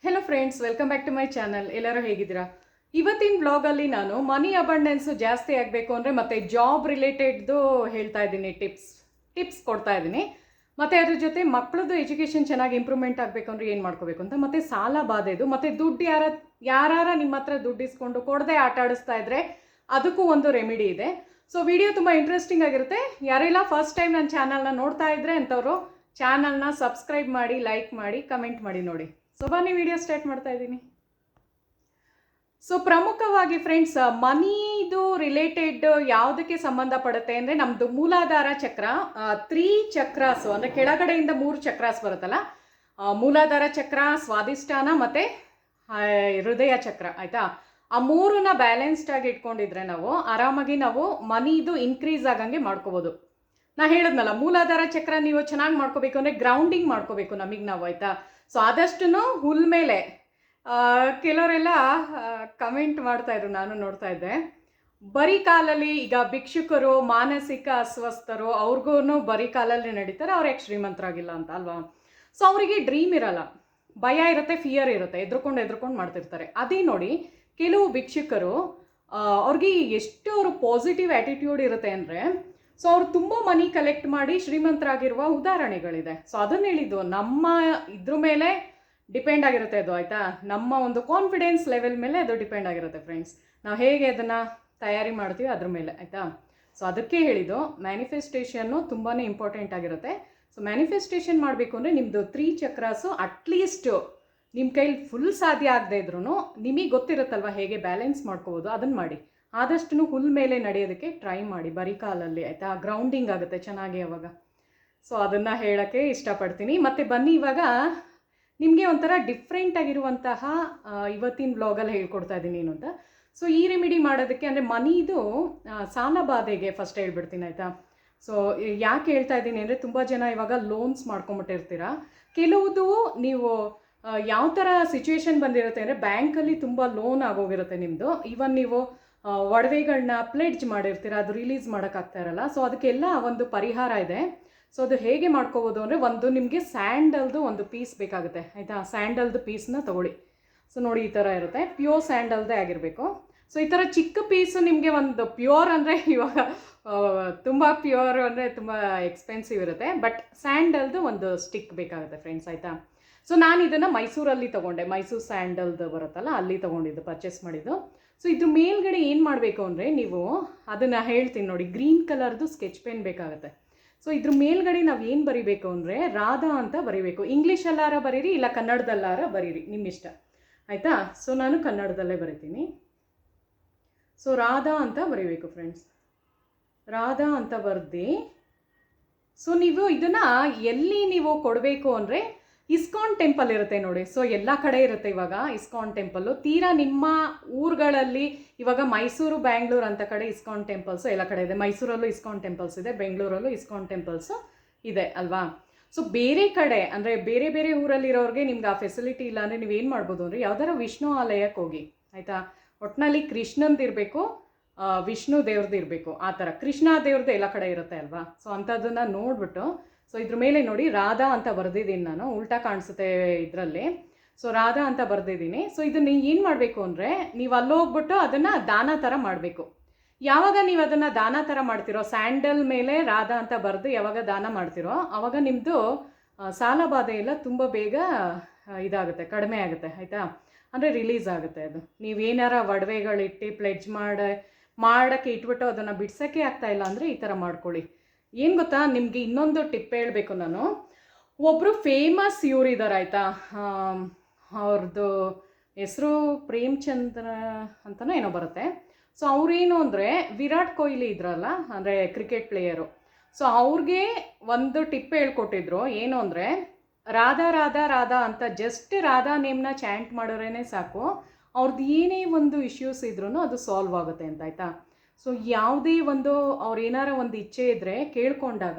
Hello friends, welcome back to my channel. ಎಲ್ಲರೂ ಹೇಗಿದ್ದೀರಾ? ಇವತ್ತಿನ ಬ್ಲಾಗಲ್ಲಿ ನಾನು ಮನಿ ಅಬಂಡೆನ್ಸು ಜಾಸ್ತಿ ಆಗಬೇಕು ಅಂದರೆ ಮತ್ತು ಜಾಬ್ ರಿಲೇಟೆಡ್ದು ಹೇಳ್ತಾ ಇದ್ದೀನಿ. ಟಿಪ್ಸ್ ಕೊಡ್ತಾ ಇದ್ದೀನಿ. ಮತ್ತು ಅದ್ರ ಜೊತೆ ಮಕ್ಕಳದ್ದು ಎಜುಕೇಷನ್ ಚೆನ್ನಾಗಿ ಇಂಪ್ರೂವ್ಮೆಂಟ್ ಆಗಬೇಕು ಅಂದರೆ ಏನು ಮಾಡ್ಕೋಬೇಕು ಅಂತ, ಮತ್ತು ಸಾಲ ಬಾಧೆದು, ಮತ್ತು ದುಡ್ಡು ಯಾರ ನಿಮ್ಮ ಹತ್ರ ದುಡ್ಡು ಇಸ್ಕೊಂಡು ಕೊಡದೆ ಆಟ ಆಡಿಸ್ತಾ ಇದ್ದರೆ ಅದಕ್ಕೂ ಒಂದು ರೆಮಿಡಿ ಇದೆ. ಸೊ ವಿಡಿಯೋ ತುಂಬ ಇಂಟ್ರೆಸ್ಟಿಂಗ್ ಆಗಿರುತ್ತೆ. ಯಾರೆಲ್ಲ ಫಸ್ಟ್ ಟೈಮ್ ನನ್ನ ಚಾನಲ್ನ ನೋಡ್ತಾ ಇದ್ರೆ ಅಂಥವ್ರು ಚಾನಲ್ನ ಸಬ್ಸ್ಕ್ರೈಬ್ ಮಾಡಿ, ಲೈಕ್ ಮಾಡಿ, ಕಮೆಂಟ್ ಮಾಡಿ ನೋಡಿ. ಸೊ ಬನ್ನಿ ವಿಡಿಯೋ ಸ್ಟಾರ್ಟ್ ಮಾಡ್ತಾ ಇದ್ದೀನಿ. ಸೊ ಪ್ರಮುಖವಾಗಿ ಫ್ರೆಂಡ್ಸ್, ಮನಿದು ರಿಲೇಟೆಡ್ ಯಾವುದಕ್ಕೆ ಸಂಬಂಧಪಡುತ್ತೆ ಅಂದರೆ ನಮ್ಮದು ಮೂಲಾಧಾರ ಚಕ್ರ, 3 ಚಕ್ರಾಸು ಅಂದರೆ ಕೆಳಗಡೆಯಿಂದ 3 ಚಕ್ರಾಸ್ ಬರುತ್ತಲ್ಲ, ಮೂಲಾಧಾರ ಚಕ್ರ, ಸ್ವಾಧಿಷ್ಠಾನ ಮತ್ತು ಹೃದಯ ಚಕ್ರ, ಆಯಿತಾ? ಆ 3ನ ಬ್ಯಾಲೆನ್ಸ್ಡ್ ಆಗಿ ಇಟ್ಕೊಂಡಿದ್ರೆ ನಾವು ಆರಾಮಾಗಿ ನಾವು ಮನಿದು ಇನ್ಕ್ರೀಸ್ ಆಗಂಗೆ ಮಾಡ್ಕೋಬೋದು. ನಾ ಹೇಳಿದ್ನಲ್ಲ, ಮೂಲಾಧಾರ ಚಕ್ರ ನೀವು ಚೆನ್ನಾಗಿ ಮಾಡ್ಕೋಬೇಕು ಅಂದರೆ ಗ್ರೌಂಡಿಂಗ್ ಮಾಡ್ಕೋಬೇಕು ನಮಗೆ ನಾವು, ಆಯಿತಾ? ಸೊ ಆದಷ್ಟು ಹುಲ್ ಮೇಲೆ ಕೆಲವರೆಲ್ಲ ಕಮೆಂಟ್ ಮಾಡ್ತಾಯಿದ್ರು, ನಾನು ನೋಡ್ತಾ ಇದ್ದೆ. ಬರೀ ಕಾಲಲ್ಲಿ ಈಗ ಭಿಕ್ಷುಕರು, ಮಾನಸಿಕ ಅಸ್ವಸ್ಥರು, ಅವ್ರಿಗೂ ಬರೀ ಕಾಲಲ್ಲಿ ನಡೀತಾರೆ, ಅವ್ರು ಯಾಕೆ ಶ್ರೀಮಂತರಾಗಿಲ್ಲ ಅಂತ ಅಲ್ವಾ? ಸೊ ಅವರಿಗೆ ಡ್ರೀಮ್ ಇರಲ್ಲ, ಭಯ ಇರುತ್ತೆ, ಫಿಯರ್ ಇರುತ್ತೆ, ಎದ್ರುಕೊಂಡು ಮಾಡ್ತಿರ್ತಾರೆ. ಅದೇ ನೋಡಿ, ಕೆಲವು ಭಿಕ್ಷುಕರು ಅವ್ರಿಗೆ ಎಷ್ಟು ಅವರು ಪಾಸಿಟಿವ್ ಆ್ಯಟಿಟ್ಯೂಡ್ ಇರುತ್ತೆ ಅಂದರೆ, ಸೊ ಅವ್ರು ತುಂಬ ಮನಿ ಕಲೆಕ್ಟ್ ಮಾಡಿ ಶ್ರೀಮಂತರಾಗಿರುವ ಉದಾಹರಣೆಗಳಿದೆ. ಸೊ ಅದನ್ನು ಹೇಳಿದ್ದು, ನಮ್ಮ ಇದ್ರ ಮೇಲೆ ಡಿಪೆಂಡ್ ಆಗಿರುತ್ತೆ ಅದು, ಆಯಿತಾ? ನಮ್ಮ ಒಂದು ಕಾನ್ಫಿಡೆನ್ಸ್ ಲೆವೆಲ್ ಮೇಲೆ ಅದು ಡಿಪೆಂಡ್ ಆಗಿರುತ್ತೆ ಫ್ರೆಂಡ್ಸ್. ನಾವು ಹೇಗೆ ಅದನ್ನು ತಯಾರಿ ಮಾಡ್ತೀವಿ ಅದ್ರ ಮೇಲೆ, ಆಯಿತಾ? ಸೊ ಅದಕ್ಕೆ ಹೇಳಿದ್ದು, ಮ್ಯಾನಿಫೆಸ್ಟೇಷನ್ನು ತುಂಬಾ ಇಂಪಾರ್ಟೆಂಟ್ ಆಗಿರುತ್ತೆ. ಸೊ ಮ್ಯಾನಿಫೆಸ್ಟೇಷನ್ ಮಾಡಬೇಕು ಅಂದರೆ ನಿಮ್ಮದು 3 ಚಕ್ರಾಸು ಅಟ್ಲೀಸ್ಟು ನಿಮ್ಮ ಕೈಲಿ ಫುಲ್ ಸಾಧ್ಯ ಆಗದೆ ಇದ್ರೂ ನಿಮಗೆ ಗೊತ್ತಿರುತ್ತಲ್ವ ಹೇಗೆ ಬ್ಯಾಲೆನ್ಸ್ ಮಾಡ್ಕೋಬೋದು, ಅದನ್ನು ಮಾಡಿ. ಆದಷ್ಟು ಹುಲ್ ಮೇಲೆ ನಡೆಯೋದಕ್ಕೆ ಟ್ರೈ ಮಾಡಿ, ಬರೀ ಕಾಲಲ್ಲಿ, ಆಯಿತಾ? ಗ್ರೌಂಡಿಂಗ್ ಆಗುತ್ತೆ ಚೆನ್ನಾಗಿ ಅವಾಗ. ಸೊ ಅದನ್ನು ಹೇಳೋಕ್ಕೆ ಇಷ್ಟಪಡ್ತೀನಿ. ಮತ್ತು ಬನ್ನಿ, ಇವಾಗ ನಿಮಗೆ ಒಂಥರ ಡಿಫ್ರೆಂಟ್ ಆಗಿರುವಂತಹ ಇವತ್ತಿನ ಬ್ಲಾಗಲ್ಲಿ ಹೇಳ್ಕೊಡ್ತಾ ಇದ್ದೀನಿ ಏನು ಅಂತ. ಸೊ ಈ ರೆಮಿಡಿ ಮಾಡೋದಕ್ಕೆ ಅಂದರೆ ಮನಿದು ಸಾಲ ಬಾಧೆಗೆ ಫಸ್ಟ್ ಹೇಳ್ಬಿಡ್ತೀನಿ, ಆಯಿತಾ? ಸೊ ಯಾಕೆ ಹೇಳ್ತಾ ಇದ್ದೀನಿ ಅಂದರೆ, ತುಂಬ ಜನ ಇವಾಗ ಲೋನ್ಸ್ ಮಾಡ್ಕೊಂಬಿಟ್ಟಿರ್ತೀರ. ಕೆಲವುದು ನೀವು ಯಾವ ಥರ ಸಿಚುವೇಶನ್ ಬಂದಿರುತ್ತೆ ಅಂದರೆ, ಬ್ಯಾಂಕಲ್ಲಿ ತುಂಬ ಲೋನ್ ಆಗೋಗಿರುತ್ತೆ ನಿಮ್ಮದು. ಈವನ್ ನೀವು ಒಡವೆಗಳನ್ನ ಪ್ಲೆಡ್ಜ್ ಮಾಡಿರ್ತೀರ, ಅದು ರಿಲೀಸ್ ಮಾಡೋಕ್ಕಾಗ್ತಾ ಇರಲ್ಲ. ಸೊ ಅದಕ್ಕೆಲ್ಲ ಒಂದು ಪರಿಹಾರ ಇದೆ. ಸೊ ಅದು ಹೇಗೆ ಮಾಡ್ಕೋಬೋದು ಅಂದರೆ, ಒಂದು ನಿಮಗೆ ಸ್ಯಾಂಡಲ್ದು ಒಂದು ಪೀಸ್ ಬೇಕಾಗುತ್ತೆ, ಆಯಿತಾ? ಸ್ಯಾಂಡಲ್ದು ಪೀಸ್ನ ತೊಗೊಳ್ಳಿ. ಸೊ ನೋಡಿ, ಈ ಥರ ಇರುತ್ತೆ, ಪ್ಯೂರ್ ಸ್ಯಾಂಡಲ್ದೇ ಆಗಿರಬೇಕು. ಸೊ ಈ ಥರ ಚಿಕ್ಕ ಪೀಸು ನಿಮಗೆ ಒಂದು ಪ್ಯೂರ್ ಅಂದರೆ, ಇವಾಗ ತುಂಬ ಪ್ಯೂರ್ ಅಂದರೆ ತುಂಬ ಎಕ್ಸ್ಪೆನ್ಸಿವ್ ಇರುತ್ತೆ, ಬಟ್ ಸ್ಯಾಂಡಲ್ದು ಒಂದು ಸ್ಟಿಕ್ ಬೇಕಾಗುತ್ತೆ ಫ್ರೆಂಡ್ಸ್, ಆಯಿತಾ? ಸೊ ನಾನು ಇದನ್ನು ಮೈಸೂರಲ್ಲಿ ತೊಗೊಂಡೆ, ಮೈಸೂರು ಸ್ಯಾಂಡಲ್ದು ಬರುತ್ತಲ್ಲ, ಅಲ್ಲಿ ತೊಗೊಂಡಿದ್ದು, ಪರ್ಚೇಸ್ ಮಾಡಿದ್ದು. ಸೊ ಇದ್ರ ಮೇಲ್ಗಡೆ ಏನು ಮಾಡಬೇಕು ಅಂದರೆ, ನೀವು ಅದನ್ನು ಹೇಳ್ತೀನಿ ನೋಡಿ, ಗ್ರೀನ್ ಕಲರ್ದು ಸ್ಕೆಚ್ ಪೆನ್ ಬೇಕಾಗುತ್ತೆ. ಸೊ ಇದ್ರ ಮೇಲ್ಗಡೆ ನಾವು ಏನು ಬರಿಬೇಕು ಅಂದರೆ, ರಾಧಾ ಅಂತ ಬರಿಬೇಕು. ಇಂಗ್ಲೀಷಲ್ಲಾರ ಬರೀರಿ, ಇಲ್ಲ ಕನ್ನಡದಲ್ಲಾರ ಬರೀರಿ, ನಿಮ್ಮಿಷ್ಟ, ಆಯಿತಾ? ಸೊ ನಾನು ಕನ್ನಡದಲ್ಲೇ ಬರಿತೀನಿ. ಸೊ ರಾಧಾ ಅಂತ ಬರಿಬೇಕು ಫ್ರೆಂಡ್ಸ್, ರಾಧಾ ಅಂತ ಬರ್ದು. ಸೊ ನೀವು ಇದನ್ನು ಎಲ್ಲಿ ನೀವು ಕೊಡಬೇಕು ಅಂದರೆ, ಇಸ್ಕಾನ್ ಟೆಂಪಲ್ ಇರುತ್ತೆ ನೋಡಿ. ಸೊ ಎಲ್ಲ ಕಡೆ ಇರುತ್ತೆ ಇವಾಗ ಇಸ್ಕಾನ್ ಟೆಂಪಲ್ಲು. ತೀರಾ ನಿಮ್ಮ ಊರುಗಳಲ್ಲಿ ಇವಾಗ ಮೈಸೂರು, ಬ್ಯಾಂಗ್ಳೂರು ಅಂತ ಕಡೆ ಇಸ್ಕಾನ್ ಟೆಂಪಲ್ಸು ಎಲ್ಲ ಕಡೆ ಇದೆ. ಮೈಸೂರಲ್ಲೂ ಇಸ್ಕಾನ್ ಟೆಂಪಲ್ಸ್ ಇದೆ, ಬೆಂಗಳೂರಲ್ಲೂ ಇಸ್ಕಾನ್ ಟೆಂಪಲ್ಸು ಇದೆ ಅಲ್ವಾ? ಸೊ ಬೇರೆ ಕಡೆ ಅಂದರೆ ಬೇರೆ ಬೇರೆ ಊರಲ್ಲಿರೋರಿಗೆ ನಿಮ್ಗೆ ಆ ಫೆಸಿಲಿಟಿ ಇಲ್ಲ ಅಂದರೆ ನೀವೇನು ಮಾಡ್ಬೋದು ಅಂದರೆ, ಯಾವ್ದಾರ ವಿಷ್ಣು ಆಲಯಕ್ಕೆ ಹೋಗಿ, ಆಯಿತಾ? ಒಟ್ಟಿನಲ್ಲಿ ಕೃಷ್ಣಂದು ಇರಬೇಕು, ವಿಷ್ಣು ದೇವ್ರದ್ದು ಇರಬೇಕು, ಆ ಥರ. ಕೃಷ್ಣ ದೇವ್ರದ್ದು ಎಲ್ಲ ಕಡೆ ಇರುತ್ತೆ ಅಲ್ವಾ? ಸೊ ಅಂಥದ್ದನ್ನು ನೋಡಿಬಿಟ್ಟು, ಸೊ ಇದ್ರ ಮೇಲೆ ನೋಡಿ, ರಾಧಾ ಅಂತ ಬರೆದಿದ್ದೀನಿ ನಾನು, ಉಲ್ಟಾ ಕಾಣಿಸುತ್ತೆ ಇದರಲ್ಲಿ. ಸೊ ರಾಧಾ ಅಂತ ಬರೆದಿದ್ದೀನಿ. ಸೊ ಇದನ್ನು ಏನು ಮಾಡಬೇಕು ಅಂದರೆ, ನೀವು ಅಲ್ಲೋಗ್ಬಿಟ್ಟು ಅದನ್ನು ದಾನ ಥರ ಮಾಡಬೇಕು. ಯಾವಾಗ ನೀವು ಅದನ್ನು ದಾನ ಥರ ಮಾಡ್ತಿರೋ, ಸ್ಯಾಂಡಲ್ ಮೇಲೆ ರಾಧಾ ಅಂತ ಬರೆದು ಯಾವಾಗ ದಾನ ಮಾಡ್ತಿರೋ, ಆವಾಗ ನಿಮ್ಮದು ಸಾಲ ಬಾಧೆ ಎಲ್ಲ ತುಂಬ ಬೇಗ ಇದಾಗುತ್ತೆ, ಕಡಿಮೆ ಆಗುತ್ತೆ, ಆಯಿತಾ? ಅಂದರೆ ರಿಲೀಸ್ ಆಗುತ್ತೆ ಅದು. ನೀವೇನಾರ ಒಡವೆಗಳಿಟ್ಟು ಪ್ಲೆಡ್ಜ್ ಮಾಡೋಕ್ಕೆ ಇಟ್ಬಿಟ್ಟು ಅದನ್ನು ಬಿಡ್ಸೋಕ್ಕೆ ಆಗ್ತಾಯಿಲ್ಲ ಅಂದರೆ ಈ ಥರ ಮಾಡ್ಕೊಳ್ಳಿ. ಏನು ಗೊತ್ತಾ, ನಿಮಗೆ ಇನ್ನೊಂದು ಟಿಪ್ ಹೇಳಬೇಕು ನಾನು. ಒಬ್ಬರು ಫೇಮಸ್ ಇವರಿದ್ದಾರೆ, ಆಯಿತಾ? ಅವ್ರದ್ದು ಹೆಸರು ಪ್ರೇಮ್ಚಂದ್ರ ಅಂತಲೂ ಏನೋ ಬರುತ್ತೆ. ಸೊ ಅವ್ರೇನು ಅಂದರೆ, ವಿರಾಟ್ ಕೊಹ್ಲಿ ಇದ್ರಲ್ಲ, ಅಂದರೆ ಕ್ರಿಕೆಟ್ ಪ್ಲೇಯರು. ಸೊ ಅವ್ರಿಗೆ ಒಂದು ಟಿಪ್ ಹೇಳ್ಕೊಟ್ಟಿದ್ರು, ಏನು ಅಂದರೆ, ರಾಧಾ ರಾಧಾ ರಾಧಾ ಅಂತ ಜಸ್ಟ್ ರಾಧಾ ನೇಮ್ನ ಚಾಂಟ್ ಮಾಡೋರೇ ಸಾಕು, ಅವ್ರದ್ದು ಏನೇ ಒಂದು ಇಶ್ಯೂಸ್ ಇದ್ರೂ ಅದು ಸಾಲ್ವ್ ಆಗುತ್ತೆ ಅಂತ, ಆಯಿತಾ? ಸೊ ಯಾವುದೇ ಒಂದು ಅವ್ರು ಏನಾರ ಒಂದು ಇಚ್ಛೆ ಇದ್ದರೆ ಕೇಳ್ಕೊಂಡಾಗ,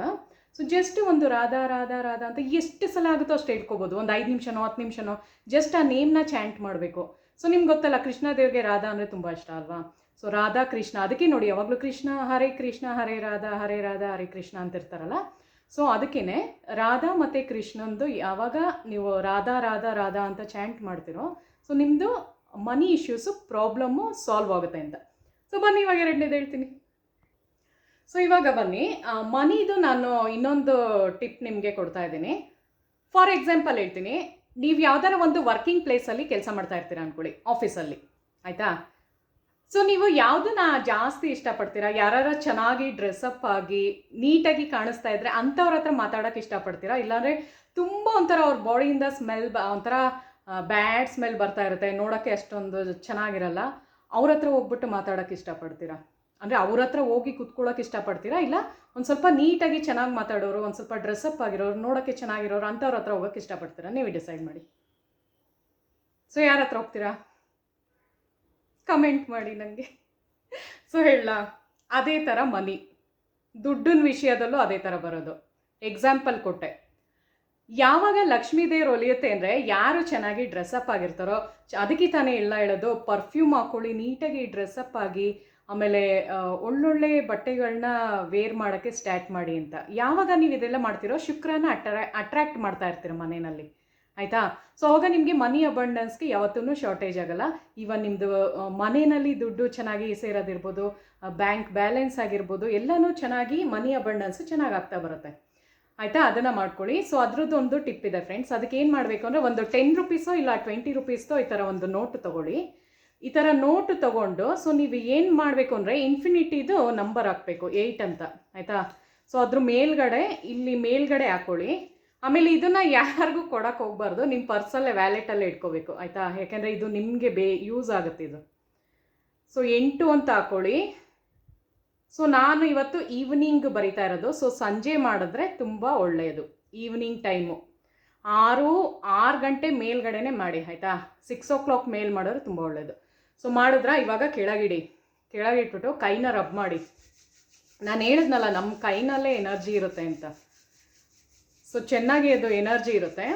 ಸೊ ಜಸ್ಟ್ ಒಂದು ರಾಧಾ ರಾಧಾ ರಾಧಾ ಅಂತ ಎಷ್ಟು ಸಲ ಆಗುತ್ತೋ ಅಷ್ಟು ಹೇಳ್ಕೊಬೋದು. ಒಂದು 5 ನಿಮಿಷನೋ 10 ನಿಮಿಷನೋ ಜಸ್ಟ್ ಆ ನೇಮ್ನ ಚಾಂಟ್ ಮಾಡಬೇಕು. ಸೊ ನಿಮ್ಗೆ ಗೊತ್ತಲ್ಲ, ಕೃಷ್ಣ ದೇವ್ರಿಗೆ ರಾಧಾ ಅಂದರೆ ತುಂಬ ಇಷ್ಟ ಅಲ್ವಾ? ಸೊ ರಾಧಾ ಕೃಷ್ಣ, ಅದಕ್ಕೆ ನೋಡಿ ಯಾವಾಗಲೂ ಕೃಷ್ಣ ಹರೇ ರಾಧಾ ಹರೇ ರಾಧಾ ಹರೇ ಕೃಷ್ಣ ಅಂತ ಇರ್ತಾರಲ್ಲ. ಸೊ ಅದಕ್ಕೇ ರಾಧಾ ಮತ್ತು ಕೃಷ್ಣಂದು ಯಾವಾಗ ನೀವು ರಾಧಾ ರಾಧಾ ರಾಧಾ ಅಂತ ಚಾಂಟ್ ಮಾಡ್ತಿರೋ ಸೊ ನಿಮ್ಮದು ಮನಿ ಇಶ್ಯೂಸು ಪ್ರಾಬ್ಲಮ್ಮು ಸಾಲ್ವ್ ಆಗುತ್ತೆ ಅಂತ. ಸೊ ಬನ್ನಿ ಇವಾಗ ಎರಡನೇದು ಹೇಳ್ತೀನಿ. ಸೊ ಇವಾಗ ಬನ್ನಿ ಮನಿದು ನಾನು ಇನ್ನೊಂದು ಟಿಪ್ ನಿಮಗೆ ಕೊಡ್ತಾ ಇದ್ದೀನಿ. ಫಾರ್ ಎಕ್ಸಾಂಪಲ್ ಹೇಳ್ತೀನಿ, ನೀವು ಯಾವ್ದಾರ ಒಂದು ವರ್ಕಿಂಗ್ ಪ್ಲೇಸಲ್ಲಿ ಕೆಲಸ ಮಾಡ್ತಾ ಇರ್ತೀರ ಅಂದ್ಕೊಳ್ಳಿ, ಆಫೀಸಲ್ಲಿ, ಆಯಿತಾ. ಸೊ ನೀವು ಯಾವುದನ್ನ ಜಾಸ್ತಿ ಇಷ್ಟಪಡ್ತೀರಾ? ಯಾರು ಚೆನ್ನಾಗಿ ಡ್ರೆಸ್ಅಪ್ ಆಗಿ ನೀಟಾಗಿ ಕಾಣಿಸ್ತಾ ಇದ್ರೆ ಅಂಥವ್ರ ಹತ್ರ ಮಾತಾಡೋಕ್ಕೆ ಇಷ್ಟಪಡ್ತೀರಾ? ಇಲ್ಲಾಂದರೆ ತುಂಬ ಒಂಥರ ಅವ್ರ ಬಾಡಿಯಿಂದ ಸ್ಮೆಲ್ ಒಂಥರ ಬ್ಯಾಡ್ ಸ್ಮೆಲ್ ಬರ್ತಾ ಇರುತ್ತೆ, ನೋಡೋಕ್ಕೆ ಅಷ್ಟೊಂದು ಚೆನ್ನಾಗಿರಲ್ಲ, ಅವ್ರ ಹತ್ರ ಹೋಗ್ಬಿಟ್ಟು ಮಾತಾಡೋಕ್ಕೆ ಇಷ್ಟಪಡ್ತೀರಾ? ಅಂದರೆ ಅವ್ರ ಹತ್ರ ಹೋಗಿ ಕುತ್ಕೊಳ್ಳೋಕೆ ಇಷ್ಟಪಡ್ತೀರಾ, ಇಲ್ಲ ಒಂದು ಸ್ವಲ್ಪ ನೀಟಾಗಿ ಚೆನ್ನಾಗಿ ಮಾತಾಡೋರು, ಒಂದು ಸ್ವಲ್ಪ ಡ್ರೆಸ್ಅಪ್ ಆಗಿರೋರು, ನೋಡೋಕ್ಕೆ ಚೆನ್ನಾಗಿರೋರು ಅಂಥವ್ರ ಹತ್ರ ಹೋಗೋಕ್ಕೆ ಇಷ್ಟಪಡ್ತೀರಾ? ನೀವು ಡಿಸೈಡ್ ಮಾಡಿ. ಸೊ ಯಾರ ಹತ್ರ ಹೋಗ್ತೀರಾ? ಕಮೆಂಟ್ ಮಾಡಿ ನನಗೆ. ಸೊ ಹೇಳ, ಅದೇ ಥರ ಮನಿ, ದುಡ್ಡಿನ ವಿಷಯದಲ್ಲೂ ಅದೇ ಥರ ಬರೋದು. ಎಕ್ಸಾಂಪಲ್ ಕೊಟ್ಟೆ. ಯಾವಾಗ ಲಕ್ಷ್ಮೀ ದೇವ್ರು ಒಲಿಯುತ್ತೆ ಅಂದರೆ ಯಾರು ಚೆನ್ನಾಗಿ ಡ್ರೆಸ್ಅಪ್ ಆಗಿರ್ತಾರೋ, ಅದಕ್ಕೆ ತಾನೇ ಎಲ್ಲ ಹೇಳೋದು ಪರ್ಫ್ಯೂಮ್ ಹಾಕ್ಕೊಳ್ಳಿ, ನೀಟಾಗಿ ಡ್ರೆಸ್ಅಪ್ ಆಗಿ, ಆಮೇಲೆ ಒಳ್ಳೊಳ್ಳೆ ಬಟ್ಟೆಗಳನ್ನ ವೇರ್ ಮಾಡೋಕ್ಕೆ ಸ್ಟಾರ್ಟ್ ಮಾಡಿ ಅಂತ. ಯಾವಾಗ ನೀವು ಇದೆಲ್ಲ ಮಾಡ್ತಿರೋ ಶುಕ್ರನ ಅಟ್ರ್ಯಾಕ್ಟ್ ಮಾಡ್ತಾ ಇರ್ತೀರ ಮನೆಯಲ್ಲಿ, ಆಯಿತಾ. ಸೊ ಅವಾಗ ನಿಮಗೆ ಮನಿ ಅಬಂಡೆನ್ಸ್ಗೆ ಯಾವತ್ತೂ ಶಾರ್ಟೇಜ್ ಆಗೋಲ್ಲ. ಈವನ್ ನಿಮ್ಮದು ಮನೆಯಲ್ಲಿ ದುಡ್ಡು ಚೆನ್ನಾಗಿ ಸೇರೋದಿರ್ಬೋದು, ಬ್ಯಾಂಕ್ ಬ್ಯಾಲೆನ್ಸ್ ಆಗಿರ್ಬೋದು, ಎಲ್ಲನೂ ಚೆನ್ನಾಗಿ ಮನಿ ಅಬಂಡೆನ್ಸು ಚೆನ್ನಾಗಿ ಆಗ್ತಾ ಬರುತ್ತೆ, ಆಯಿತಾ. ಅದನ್ನು ಮಾಡ್ಕೊಳ್ಳಿ. ಸೊ ಅದ್ರದ್ದು ಒಂದು ಟಿಪ್ ಇದೆ ಫ್ರೆಂಡ್ಸ್. ಅದಕ್ಕೆ ಏನು ಮಾಡಬೇಕು ಅಂದರೆ ಒಂದು 10 ರೂಪೀಸೋ ಇಲ್ಲ 20 ರೂಪೀಸ್ದೋ ಈ ಥರ ಒಂದು ನೋಟು ತೊಗೊಳ್ಳಿ. ಈ ಥರ ನೋಟು ತೊಗೊಂಡು ಸೊ ನೀವು ಏನು ಮಾಡಬೇಕು ಅಂದರೆ ಇನ್ಫಿನಿಟಿದು ನಂಬರ್ ಹಾಕಬೇಕು, 8 ಅಂತ, ಆಯಿತಾ. ಸೊ ಅದ್ರ ಮೇಲ್ಗಡೆ ಇಲ್ಲಿ ಮೇಲ್ಗಡೆ ಹಾಕ್ಕೊಳ್ಳಿ. ಆಮೇಲೆ ಇದನ್ನು ಯಾರಿಗೂ ಕೊಡೋಕೆ ಹೋಗ್ಬಾರ್ದು, ನಿಮ್ಮ ಪರ್ಸಲ್ಲೇ ವ್ಯಾಲೆಟಲ್ಲೇ ಇಟ್ಕೋಬೇಕು, ಆಯಿತಾ. ಯಾಕೆಂದರೆ ಇದು ನಿಮಗೆ ಯೂಸ್ ಆಗುತ್ತೆ ಇದು. ಸೊ 8 ಅಂತ ಹಾಕ್ಕೊಳ್ಳಿ. ಸೊ ನಾನು ಇವತ್ತು ಈವ್ನಿಂಗ್ ಬರಿತಾ ಇರೋದು, ಸೊ ಸಂಜೆ ಮಾಡಿದ್ರೆ ತುಂಬ ಒಳ್ಳೆಯದು. ಈವ್ನಿಂಗ್ ಟೈಮು 6 ಗಂಟೆ ಮೇಲ್ಗಡೆನೇ ಮಾಡಿ, ಆಯಿತಾ. 6 o'clock ಮೇಲ್ ಮಾಡಿದ್ರೆ ತುಂಬ ಒಳ್ಳೆಯದು. ಸೊ ಮಾಡಿದ್ರೆ ಇವಾಗ ಕೆಳಗಿಟ್ಬಿಟ್ಟು ಕೈನ ರಬ್ ಮಾಡಿ. ನಾನು ಹೇಳಿದ್ನಲ್ಲ ನಮ್ಮ ಕೈನಲ್ಲೇ ಎನರ್ಜಿ ಇರುತ್ತೆ ಅಂತ. ಸೊ ಚೆನ್ನಾಗಿ ಅದು ಎನರ್ಜಿ ಇರುತ್ತೆ.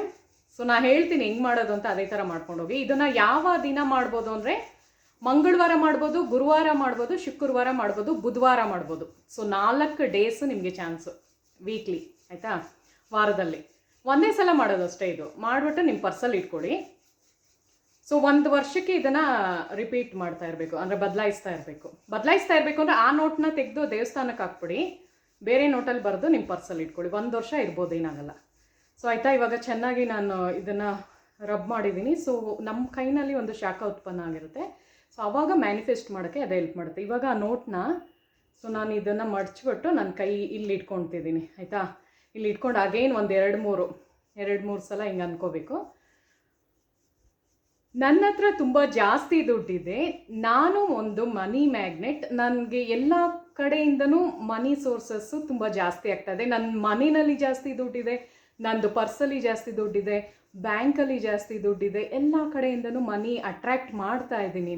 ಸೊ ನಾನು ಹೇಳ್ತೀನಿ ಹೆಂಗೆ ಮಾಡೋದು ಅಂತ, ಅದೇ ಥರ ಮಾಡ್ಕೊಂಡೋಗಿ. ಇದನ್ನು ಯಾವ ದಿನ ಮಾಡ್ಬೋದು ಅಂದರೆ ಮಂಗಳವಾರ ಮಾಡ್ಬೋದು, ಗುರುವಾರ ಮಾಡ್ಬೋದು, ಶುಕ್ರವಾರ ಮಾಡ್ಬೋದು, ಬುಧವಾರ ಮಾಡ್ಬೋದು. ಸೊ 4 ಡೇಸು ನಿಮಗೆ ಚಾನ್ಸು ವೀಕ್ಲಿ, ಆಯಿತಾ. ವಾರದಲ್ಲಿ ಒಂದೇ ಸಲ ಮಾಡೋದು ಅಷ್ಟೇ. ಇದು ಮಾಡಿಬಿಟ್ಟು ನಿಮ್ಮ ಪರ್ಸಲ್ಲಿ ಇಟ್ಕೊಳ್ಳಿ. ಸೊ 1 ವರ್ಷಕ್ಕೆ ಇದನ್ನು ರಿಪೀಟ್ ಮಾಡ್ತಾ ಇರಬೇಕು, ಅಂದರೆ ಬದಲಾಯಿಸ್ತಾ ಇರಬೇಕು ಅಂದರೆ ಆ ನೋಟನ್ನ ತೆಗೆದು ದೇವಸ್ಥಾನಕ್ಕೆ ಹಾಕ್ಬಿಡಿ, ಬೇರೆ ನೋಟಲ್ಲಿ ಬರೆದು ನಿಮ್ಮ ಪರ್ಸಲ್ಲಿ ಇಟ್ಕೊಳ್ಳಿ. 1 ವರ್ಷ ಇರ್ಬೋದು, ಏನಾಗಲ್ಲ. ಸೊ ಆಯಿತಾ. ಇವಾಗ ಚೆನ್ನಾಗಿ ನಾನು ಇದನ್ನು ರಬ್ ಮಾಡಿದ್ದೀನಿ. ಸೊ ನಮ್ಮ ಕೈನಲ್ಲಿ ಒಂದು ಶಾಖ ಉತ್ಪನ್ನ ಆಗಿರುತ್ತೆ. ಸೊ ಆವಾಗ ಮ್ಯಾನಿಫೆಸ್ಟ್ ಮಾಡೋಕ್ಕೆ ಅದು ಹೆಲ್ಪ್ ಮಾಡುತ್ತೆ. ಇವಾಗ ಆ ನೋಟ್ನ ಸೊ ನಾನು ಇದನ್ನು ಮಡಚ್ಬಿಟ್ಟು ನನ್ನ ಕೈ ಇಲ್ಲಿ ಇಟ್ಕೊಳ್ತಿದ್ದೀನಿ, ಆಯಿತಾ. ಇಲ್ಲಿ ಇಟ್ಕೊಂಡು ಅಗೇನ್ ಒಂದು 2-3 ಸಲ ಹಿಂಗೆ ಅಂದ್ಕೋಬೇಕು. ನನ್ನ ಹತ್ರ ತುಂಬ ಜಾಸ್ತಿ ದುಡ್ಡಿದೆ, ನಾನು ಒಂದು ಮನಿ ಮ್ಯಾಗ್ನೆಟ್, ನನಗೆ ಎಲ್ಲ ಕಡೆಯಿಂದನೂ ಮನಿ ಸೋರ್ಸಸ್ಸು ತುಂಬ ಜಾಸ್ತಿ ಆಗ್ತಾಯಿದೆ. ನನ್ನ ಮನೆಯಲ್ಲಿ ಜಾಸ್ತಿ ದುಡ್ಡಿದೆ, ನಂದು ಪರ್ಸಲ್ಲಿ ಜಾಸ್ತಿ ದುಡ್ಡಿದೆ, ಬ್ಯಾಂಕಲ್ಲಿ ಜಾಸ್ತಿ ದುಡ್ಡಿದೆ, ಎಲ್ಲ ಕಡೆಯಿಂದನೂ ಮನಿ ಅಟ್ರ್ಯಾಕ್ಟ್ ಮಾಡ್ತಾ ಇದ್ದೀನಿ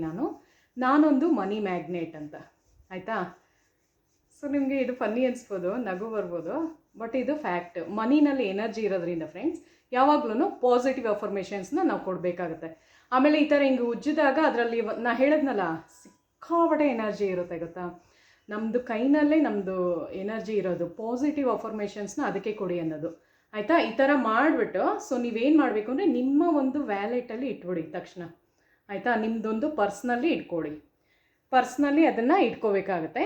ನಾನೊಂದು ಮನಿ ಮ್ಯಾಗ್ನೆಟ್ ಅಂತ, ಆಯಿತಾ. ಸೊ ನಿಮಗೆ ಇದು ಫನ್ನಿ ಅನಿಸ್ಬೋದು, ನಗು ಬರ್ಬೋದು, ಬಟ್ ಇದು ಫ್ಯಾಕ್ಟ್. ಮನಿನಲ್ಲಿ ಎನರ್ಜಿ ಇರೋದ್ರಿಂದ ಫ್ರೆಂಡ್ಸ್ ಯಾವಾಗ್ಲೂ ಪಾಸಿಟಿವ್ ಅಫರ್ಮೇಷನ್ಸ್ನ ನಾವು ಕೊಡಬೇಕಾಗುತ್ತೆ. ಆಮೇಲೆ ಈ ಥರ ಹಿಂಗೆ ಉಜ್ಜಿದಾಗ ಅದರಲ್ಲಿ ನಾ ಹೇಳಿದ್ನಲ್ಲ ಸಿಕ್ಕಾಪಟ್ಟೆ ಎನರ್ಜಿ ಇರುತ್ತೆ ಗೊತ್ತಾ. ನಮ್ಮದು ಕೈನಲ್ಲೇ ನಮ್ಮದು ಎನರ್ಜಿ ಇರೋದು. ಪಾಸಿಟಿವ್ ಅಫರ್ಮೇಷನ್ಸ್ನ ಅದಕ್ಕೆ ಕೊಡಿ ಅನ್ನೋದು, ಆಯಿತಾ. ಈ ಥರ ಮಾಡಿಬಿಟ್ಟು ಸೊ ನೀವೇನು ಮಾಡಬೇಕು ಅಂದರೆ ನಿಮ್ಮ ಒಂದು ವ್ಯಾಲೆಟಲ್ಲಿ ಇಟ್ಬಿಡಿ ತಕ್ಷಣ, ಆಯಿತಾ. ನಿಮ್ಮದೊಂದು ಪರ್ಸ್ನಲ್ಲಿ ಇಟ್ಕೊಳ್ಳಿ, ಪರ್ಸ್ನಲ್ಲಿ ಅದನ್ನು ಇಟ್ಕೋಬೇಕಾಗತ್ತೆ.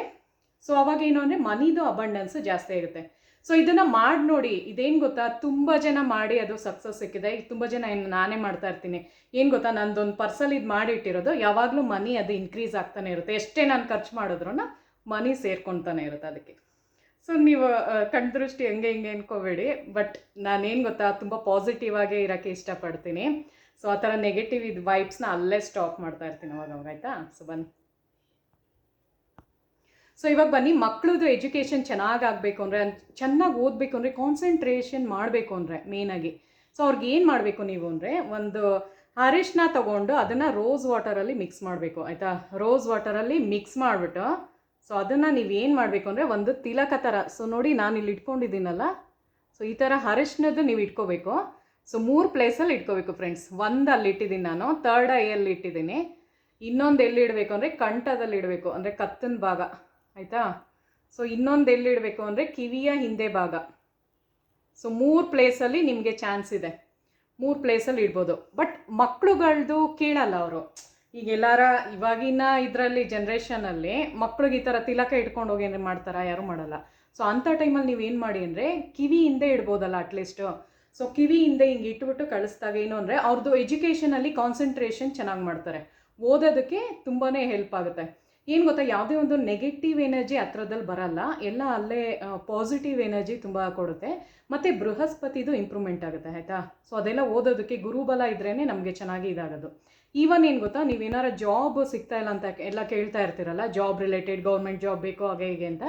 ಸೊ ಅವಾಗ ಏನು ಅಂದರೆ ಮನಿದು ಅಬಂಡೆನ್ಸ್ ಜಾಸ್ತಿ ಆಗುತ್ತೆ. ಸೊ ಇದನ್ನು ಮಾಡಿ ನೋಡಿ. ಇದೇನು ಗೊತ್ತಾ, ತುಂಬ ಜನ ಮಾಡಿ ಅದು ಸಕ್ಸಸ್ ಸಿಕ್ಕಿದೆ. ತುಂಬ ಜನ ನಾನೇ ಮಾಡ್ತಾ ಇರ್ತೀನಿ. ಏನು ಗೊತ್ತಾ, ನಂದೊಂದು ಪರ್ಸಲ್ಲಿ ಇದು ಮಾಡಿಟ್ಟಿರೋದು ಯಾವಾಗಲೂ ಮನಿ ಅದು ಇನ್ಕ್ರೀಸ್ ಆಗ್ತಾನೆ ಇರುತ್ತೆ. ಎಷ್ಟೇ ನಾನು ಖರ್ಚು ಮಾಡಿದ್ರೂ ಮನಿ ಸೇರ್ಕೊತಾನೆ ಇರುತ್ತೆ ಅದಕ್ಕೆ. ಸೊ ನೀವು ಕಣ್ದೃಷ್ಟಿ ಹಂಗೆ ಅನ್ಕೋಬೇಡಿ. ಬಟ್ ನಾನೇನು ಗೊತ್ತಾ, ತುಂಬ ಪಾಸಿಟಿವ್ ಆಗೇ ಇರೋಕ್ಕೆ ಇಷ್ಟಪಡ್ತೀನಿ. ಸೊ ಆ ಥರ ನೆಗೆಟಿವ್ ಇದು ವೈಬ್ಸ್ನ ಅಲ್ಲೇ ಸ್ಟಾಪ್ ಮಾಡ್ತಾ ಇರ್ತೀನಿ ಅವಾಗ, ಆಯಿತಾ. ಸೊ ಬನ್ನಿ. ಸೊ ಇವಾಗ ಬನ್ನಿ, ಮಕ್ಕಳದು ಎಜುಕೇಷನ್ ಚೆನ್ನಾಗಿ ಆಗಬೇಕು ಅಂದರೆ, ಚೆನ್ನಾಗಿ ಓದಬೇಕು ಅಂದರೆ, ಕಾನ್ಸಂಟ್ರೇಷನ್ ಮಾಡಬೇಕು ಅಂದರೆ ಮೇಯ್ನಾಗಿ ಸೊ ಅವ್ರಿಗೆ ಏನು ಮಾಡಬೇಕು ನೀವು ಅಂದರೆ, ಒಂದು ಅರಿಶಿನ ತೊಗೊಂಡು ಅದನ್ನು ರೋಸ್ ವಾಟರಲ್ಲಿ ಮಿಕ್ಸ್ ಮಾಡಬೇಕು, ಆಯಿತಾ. ರೋಸ್ ವಾಟರಲ್ಲಿ ಮಿಕ್ಸ್ ಮಾಡಿಬಿಟ್ಟು ಸೊ ಅದನ್ನು ನೀವು ಏನು ಮಾಡಬೇಕು ಅಂದರೆ ಒಂದು ತಿಲಕ ಥರ. ಸೊ ನೋಡಿ ನಾನು ಇಲ್ಲಿ ಇಟ್ಕೊಂಡಿದ್ದೀನಲ್ಲ, ಸೊ ಈ ಥರ ಅರಿಶಿನದ್ದು ನೀವು ಇಟ್ಕೋಬೇಕು. ಸೊ 3 ಪ್ಲೇಸಲ್ಲಿ ಇಟ್ಕೋಬೇಕು ಫ್ರೆಂಡ್ಸ್. ಒಂದು ಅಲ್ಲಿ ಇಟ್ಟಿದ್ದೀನಿ ನಾನು, 3rd ಐಯಲ್ಲಿ ಇಟ್ಟಿದ್ದೀನಿ. ಇನ್ನೊಂದು ಎಲ್ಲಿ ಇಡಬೇಕು ಅಂದರೆ ಕಂಠದಲ್ಲಿ ಇಡಬೇಕು, ಅಂದರೆ ಕತ್ತಿನ ಭಾಗ, ಆಯಿತಾ. ಸೊ ಇನ್ನೊಂದು ಎಲ್ಲಿ ಇಡಬೇಕು ಅಂದರೆ ಕಿವಿಯ ಹಿಂದೆ ಭಾಗ, ಸೊ 3 ಪ್ಲೇಸಲ್ಲಿ ನಿಮಗೆ ಚಾನ್ಸ್ ಇದೆ, 3 ಪ್ಲೇಸಲ್ಲಿ ಇಡ್ಬೋದು. ಬಟ್ ಮಕ್ಳುಗಳದ್ದು ಕೇಳಲ್ಲ ಅವರು. ಈಗ ಎಲ್ಲಾರ ಇವಾಗಿನ ಇದರಲ್ಲಿ ಜನ್ರೇಷನಲ್ಲಿ ಮಕ್ಳಿಗೆ ಈ ಥರ ತಿಲಕ ಇಟ್ಕೊಂಡು ಹೋಗಿ ಏನು ಮಾಡ್ತಾರಾ? ಯಾರೂ ಮಾಡಲ್ಲ. ಸೊ ಅಂಥ ಟೈಮಲ್ಲಿ ನೀವು ಏನು ಮಾಡಿ ಅಂದರೆ ಕಿವಿ ಹಿಂದೆ ಇಡ್ಬೋದಲ್ಲ ಅಟ್ಲೀಸ್ಟು. ಸೊ ಕಿವಿ ಹಿಂದೆ ಹಿಂಗೆ ಇಟ್ಬಿಟ್ಟು ಕಳಿಸ್ದಾಗ ಏನು ಅಂದರೆ ಅವ್ರದ್ದು ಎಜುಕೇಷನಲ್ಲಿ ಕಾನ್ಸಂಟ್ರೇಷನ್ ಚೆನ್ನಾಗಿ ಮಾಡ್ತಾರೆ, ಓದೋದಕ್ಕೆ ತುಂಬಾ ಹೆಲ್ಪ್ ಆಗುತ್ತೆ. ಏನು ಗೊತ್ತಾ, ಯಾವುದೇ ಒಂದು ನೆಗೆಟಿವ್ ಎನರ್ಜಿ ಹತ್ರದಲ್ಲಿ ಬರಲ್ಲ, ಎಲ್ಲ ಅಲ್ಲೇ ಪಾಸಿಟಿವ್ ಎನರ್ಜಿ ತುಂಬ ಕೊಡುತ್ತೆ. ಮತ್ತು ಬೃಹಸ್ಪತಿದು ಇಂಪ್ರೂವ್ಮೆಂಟ್ ಆಗುತ್ತೆ, ಆಯಿತಾ. ಸೊ ಅದೆಲ್ಲ ಓದೋದಕ್ಕೆ ಗುರುಬಲ ಇದ್ರೇ ನಮಗೆ ಚೆನ್ನಾಗಿ ಇದಾಗೋದು. ಈವನ್ ಏನು ಗೊತ್ತಾ, ನೀವೇನಾರ ಜಾಬ್ ಸಿಗ್ತಾ ಇಲ್ಲ ಅಂತ ಎಲ್ಲ ಕೇಳ್ತಾ ಇರ್ತೀರಲ್ಲ, ಜಾಬ್ ರಿಲೇಟೆಡ್ ಗೌರ್ಮೆಂಟ್ ಜಾಬ್ ಬೇಕು ಹಾಗೆ ಹೀಗೆ ಅಂತ.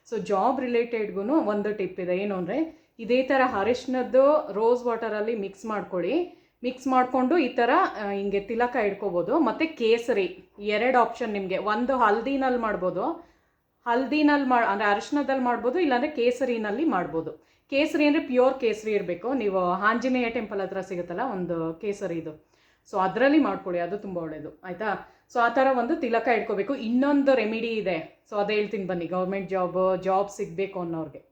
ಸೊ ಜಾಬ್ ರಿಲೇಟೆಡ್ಗೂ ಒಂದು ಟಿಪ್ ಇದೆ. ಏನು ಅಂದರೆ ಇದೇ ಥರ ಅರಿಶಿನದ್ದು ರೋಸ್ ವಾಟರಲ್ಲಿ ಮಿಕ್ಸ್ ಮಾಡ್ಕೊಳ್ಳಿ. ಮಿಕ್ಸ್ ಮಾಡಿಕೊಂಡು ಈ ಥರ ಹಿಂಗೆ ತಿಲಕ ಇಟ್ಕೋಬೋದು. ಮತ್ತು ಕೇಸರಿ 2 ಆಪ್ಷನ್ ನಿಮಗೆ. ಒಂದು ಹಲ್ದಿನಲ್ಲಿ ಮಾಡ್ಬೋದು, ಅಂದರೆ ಅರಿಶಿನದಲ್ಲಿ ಮಾಡ್ಬೋದು, ಇಲ್ಲಾಂದರೆ ಕೇಸರಿನಲ್ಲಿ ಮಾಡ್ಬೋದು. ಕೇಸರಿ ಅಂದರೆ ಪ್ಯೂರ್ ಕೇಸರಿ ಇರಬೇಕು. ನೀವು ಆಂಜನೇಯ ಟೆಂಪಲ್ ಹತ್ರ ಸಿಗುತ್ತಲ್ಲ ಒಂದು ಕೇಸರಿ ಇದು, ಸೊ ಅದರಲ್ಲಿ ಮಾಡ್ಕೊಳ್ಳಿ, ಅದು ತುಂಬ ಒಳ್ಳೆಯದು, ಆಯಿತಾ. ಸೊ ಆ ಥರ ಒಂದು ತಿಲಕ ಇಟ್ಕೋಬೇಕು. ಇನ್ನೊಂದು ರೆಮಿಡಿ ಇದೆ, ಸೊ ಅದೇ ಹೇಳ್ತೀನಿ ಬನ್ನಿ. ಗೌರ್ಮೆಂಟ್ ಜಾಬ್ ಸಿಗಬೇಕು ಅನ್ನೋರಿಗೆ,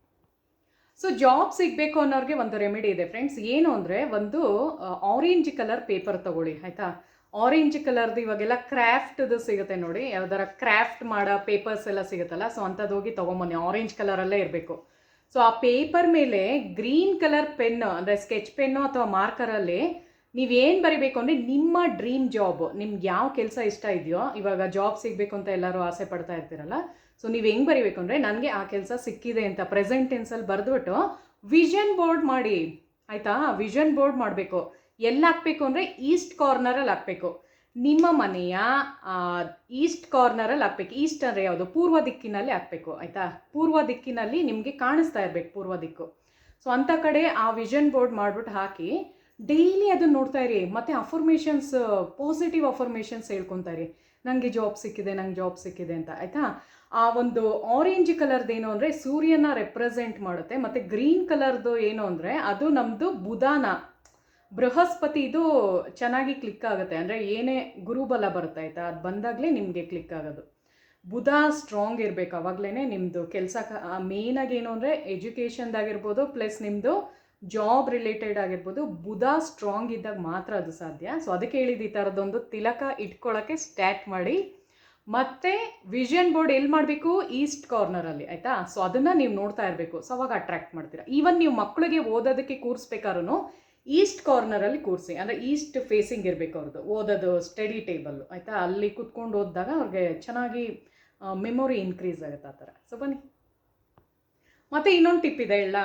ಸೊ ಜಾಬ್ ಸಿಗಬೇಕು ಅನ್ನೋರಿಗೆ ಒಂದು ರೆಮಿಡಿ ಇದೆ ಫ್ರೆಂಡ್ಸ್. ಏನು ಅಂದರೆ ಒಂದು ಆರೆಂಜ್ ಕಲರ್ ಪೇಪರ್ ತೊಗೊಳ್ಳಿ, ಆಯಿತಾ. ಆರೆಂಜ್ ಕಲರ್ದು ಇವಾಗೆಲ್ಲ ಕ್ರಾಫ್ಟ್ದು ಸಿಗುತ್ತೆ ನೋಡಿ, ಯಾವ್ದಾರ ಕ್ರಾಫ್ಟ್ ಮಾಡೋ ಪೇಪರ್ಸ್ ಎಲ್ಲ ಸಿಗುತ್ತಲ್ಲ, ಸೊ ಅಂಥದ್ದು ಹೋಗಿ ತೊಗೊಂಬನ್ನಿ. ಆರೆಂಜ್ ಕಲರಲ್ಲೇ ಇರಬೇಕು. ಸೊ ಆ ಪೇಪರ್ ಮೇಲೆ ಗ್ರೀನ್ ಕಲರ್ ಪೆನ್ನು ಅಂದರೆ ಸ್ಕೆಚ್ ಪೆನ್ನು ಅಥವಾ ಮಾರ್ಕರಲ್ಲಿ ನೀವೇನು ಬರೀಬೇಕು ಅಂದರೆ ನಿಮ್ಮ ಡ್ರೀಮ್ ಜಾಬು, ನಿಮ್ಗೆ ಯಾವ ಕೆಲಸ ಇಷ್ಟ ಇದೆಯೋ, ಇವಾಗ ಜಾಬ್ ಸಿಗಬೇಕು ಅಂತ ಎಲ್ಲರೂ ಆಸೆ ಪಡ್ತಾ ಇರ್ತೀರಲ್ಲ, ಸೊ ನೀವು ಹೆಂಗೆ ಬರೀಬೇಕು ಅಂದರೆ ನನಗೆ ಆ ಕೆಲಸ ಸಿಕ್ಕಿದೆ ಅಂತ ಪ್ರೆಸೆಂಟ್ ಟೆನ್ಸಲ್ಲಿ ಬರೆದ್ಬಿಟ್ಟು ವಿಷನ್ ಬೋರ್ಡ್ ಮಾಡಿ, ಆಯಿತಾ. ವಿಷನ್ ಬೋರ್ಡ್ ಮಾಡಬೇಕು. ಎಲ್ಲಿ ಹಾಕಬೇಕು ಅಂದರೆ ಈಸ್ಟ್ ಕಾರ್ನರಲ್ಲಿ ಹಾಕಬೇಕು. ನಿಮ್ಮ ಮನೆಯ ಈಸ್ಟ್ ಕಾರ್ನರಲ್ಲಿ ಹಾಕ್ಬೇಕು. ಈಸ್ಟ್ ಅಂದರೆ ಯಾವುದು? ಪೂರ್ವ ದಿಕ್ಕಿನಲ್ಲಿ ಹಾಕಬೇಕು, ಆಯಿತಾ. ಪೂರ್ವ ದಿಕ್ಕಿನಲ್ಲಿ ನಿಮಗೆ ಕಾಣಿಸ್ತಾ ಇರಬೇಕು ಪೂರ್ವ ದಿಕ್ಕು. ಸೊ ಅಂಥ ಕಡೆ ಆ ವಿಷನ್ ಬೋರ್ಡ್ ಮಾಡಿಬಿಟ್ಟು ಹಾಕಿ ಡೈಲಿ ಅದನ್ನು ನೋಡ್ತಾ ಇರಿ. ಮತ್ತು ಅಫರ್ಮೇಷನ್ಸ್, ಪಾಸಿಟಿವ್ ಅಫರ್ಮೇಷನ್ಸ್ ಹೇಳ್ಕೊತಾ ಇರಿ, ನನಗೆ ಜಾಬ್ ಸಿಕ್ಕಿದೆ, ನಂಗೆ ಜಾಬ್ ಸಿಕ್ಕಿದೆ ಅಂತ, ಆಯಿತಾ. ಆ ಒಂದು ಆರೆಂಜ್ ಕಲರ್ದು ಏನು ಅಂದರೆ ಸೂರ್ಯನ ರೆಪ್ರೆಸೆಂಟ್ ಮಾಡುತ್ತೆ. ಮತ್ತು ಗ್ರೀನ್ ಕಲರ್ದು ಏನು ಅಂದರೆ ಅದು ನಮ್ಮದು ಬುಧನ, ಬೃಹಸ್ಪತಿದು ಚೆನ್ನಾಗಿ ಕ್ಲಿಕ್ ಆಗುತ್ತೆ. ಅಂದರೆ ಏನೇ ಗುರುಬಲ ಬರುತ್ತೆ, ಆಯಿತಾ, ಅದು ಬಂದಾಗಲೇ ನಿಮಗೆ ಕ್ಲಿಕ್ ಆಗೋದು. ಬುಧ ಸ್ಟ್ರಾಂಗ್ ಇರಬೇಕು, ಆವಾಗಲೇ ನಿಮ್ಮದು ಕೆಲಸ ಮೇಯ್ನಾಗಿ ಏನು ಅಂದರೆ ಎಜುಕೇಷನ್ದಾಗಿರ್ಬೋದು ಪ್ಲಸ್ ನಿಮ್ಮದು ಜಾಬ್ ರಿಲೇಟೆಡ್ ಆಗಿರ್ಬೋದು, ಬುಧ ಸ್ಟ್ರಾಂಗ್ ಇದ್ದಾಗ ಮಾತ್ರ ಅದು ಸಾಧ್ಯ. ಸೊ ಅದಕ್ಕೆ ಹೇಳಿದ್ದು ಈ ಥರದೊಂದು ತಿಲಕ ಇಟ್ಕೊಳ್ಳೋಕ್ಕೆ ಸ್ಟಾರ್ಟ್ ಮಾಡಿ. ಮತ್ತು ವಿಷನ್ ಬೋರ್ಡ್ ಎಲ್ಲಿ ಮಾಡಬೇಕು? ಈಸ್ಟ್ ಕಾರ್ನರಲ್ಲಿ, ಆಯಿತಾ. ಸೊ ಅದನ್ನು ನೀವು ನೋಡ್ತಾ ಇರಬೇಕು, ಸೊ ಅವಾಗ ಅಟ್ರ್ಯಾಕ್ಟ್ ಮಾಡ್ತೀರಾ. ಈವನ್ ನೀವು ಮಕ್ಕಳಿಗೆ ಓದೋದಕ್ಕೆ ಕೂರಿಸ್ಬೇಕಾದ್ರೂ ಈಸ್ಟ್ ಕಾರ್ನರಲ್ಲಿ ಕೂರಿಸಿ, ಅಂದರೆ ಈಸ್ಟ್ ಫೇಸಿಂಗ್ ಇರಬೇಕು ಅವ್ರದ್ದು ಓದೋದು ಸ್ಟಡಿ ಟೇಬಲ್ಲು, ಆಯಿತಾ. ಅಲ್ಲಿ ಕೂತ್ಕೊಂಡು ಓದಿದಾಗ ಅವ್ರಿಗೆ ಚೆನ್ನಾಗಿ ಮೆಮೊರಿ ಇನ್ಕ್ರೀಸ್ ಆಗುತ್ತೆ ಆ ಥರ. ಸೊ ಬನ್ನಿ, ಮತ್ತು ಇನ್ನೊಂದು ಟಿಪ್ ಇದೆ ಹೇಳ.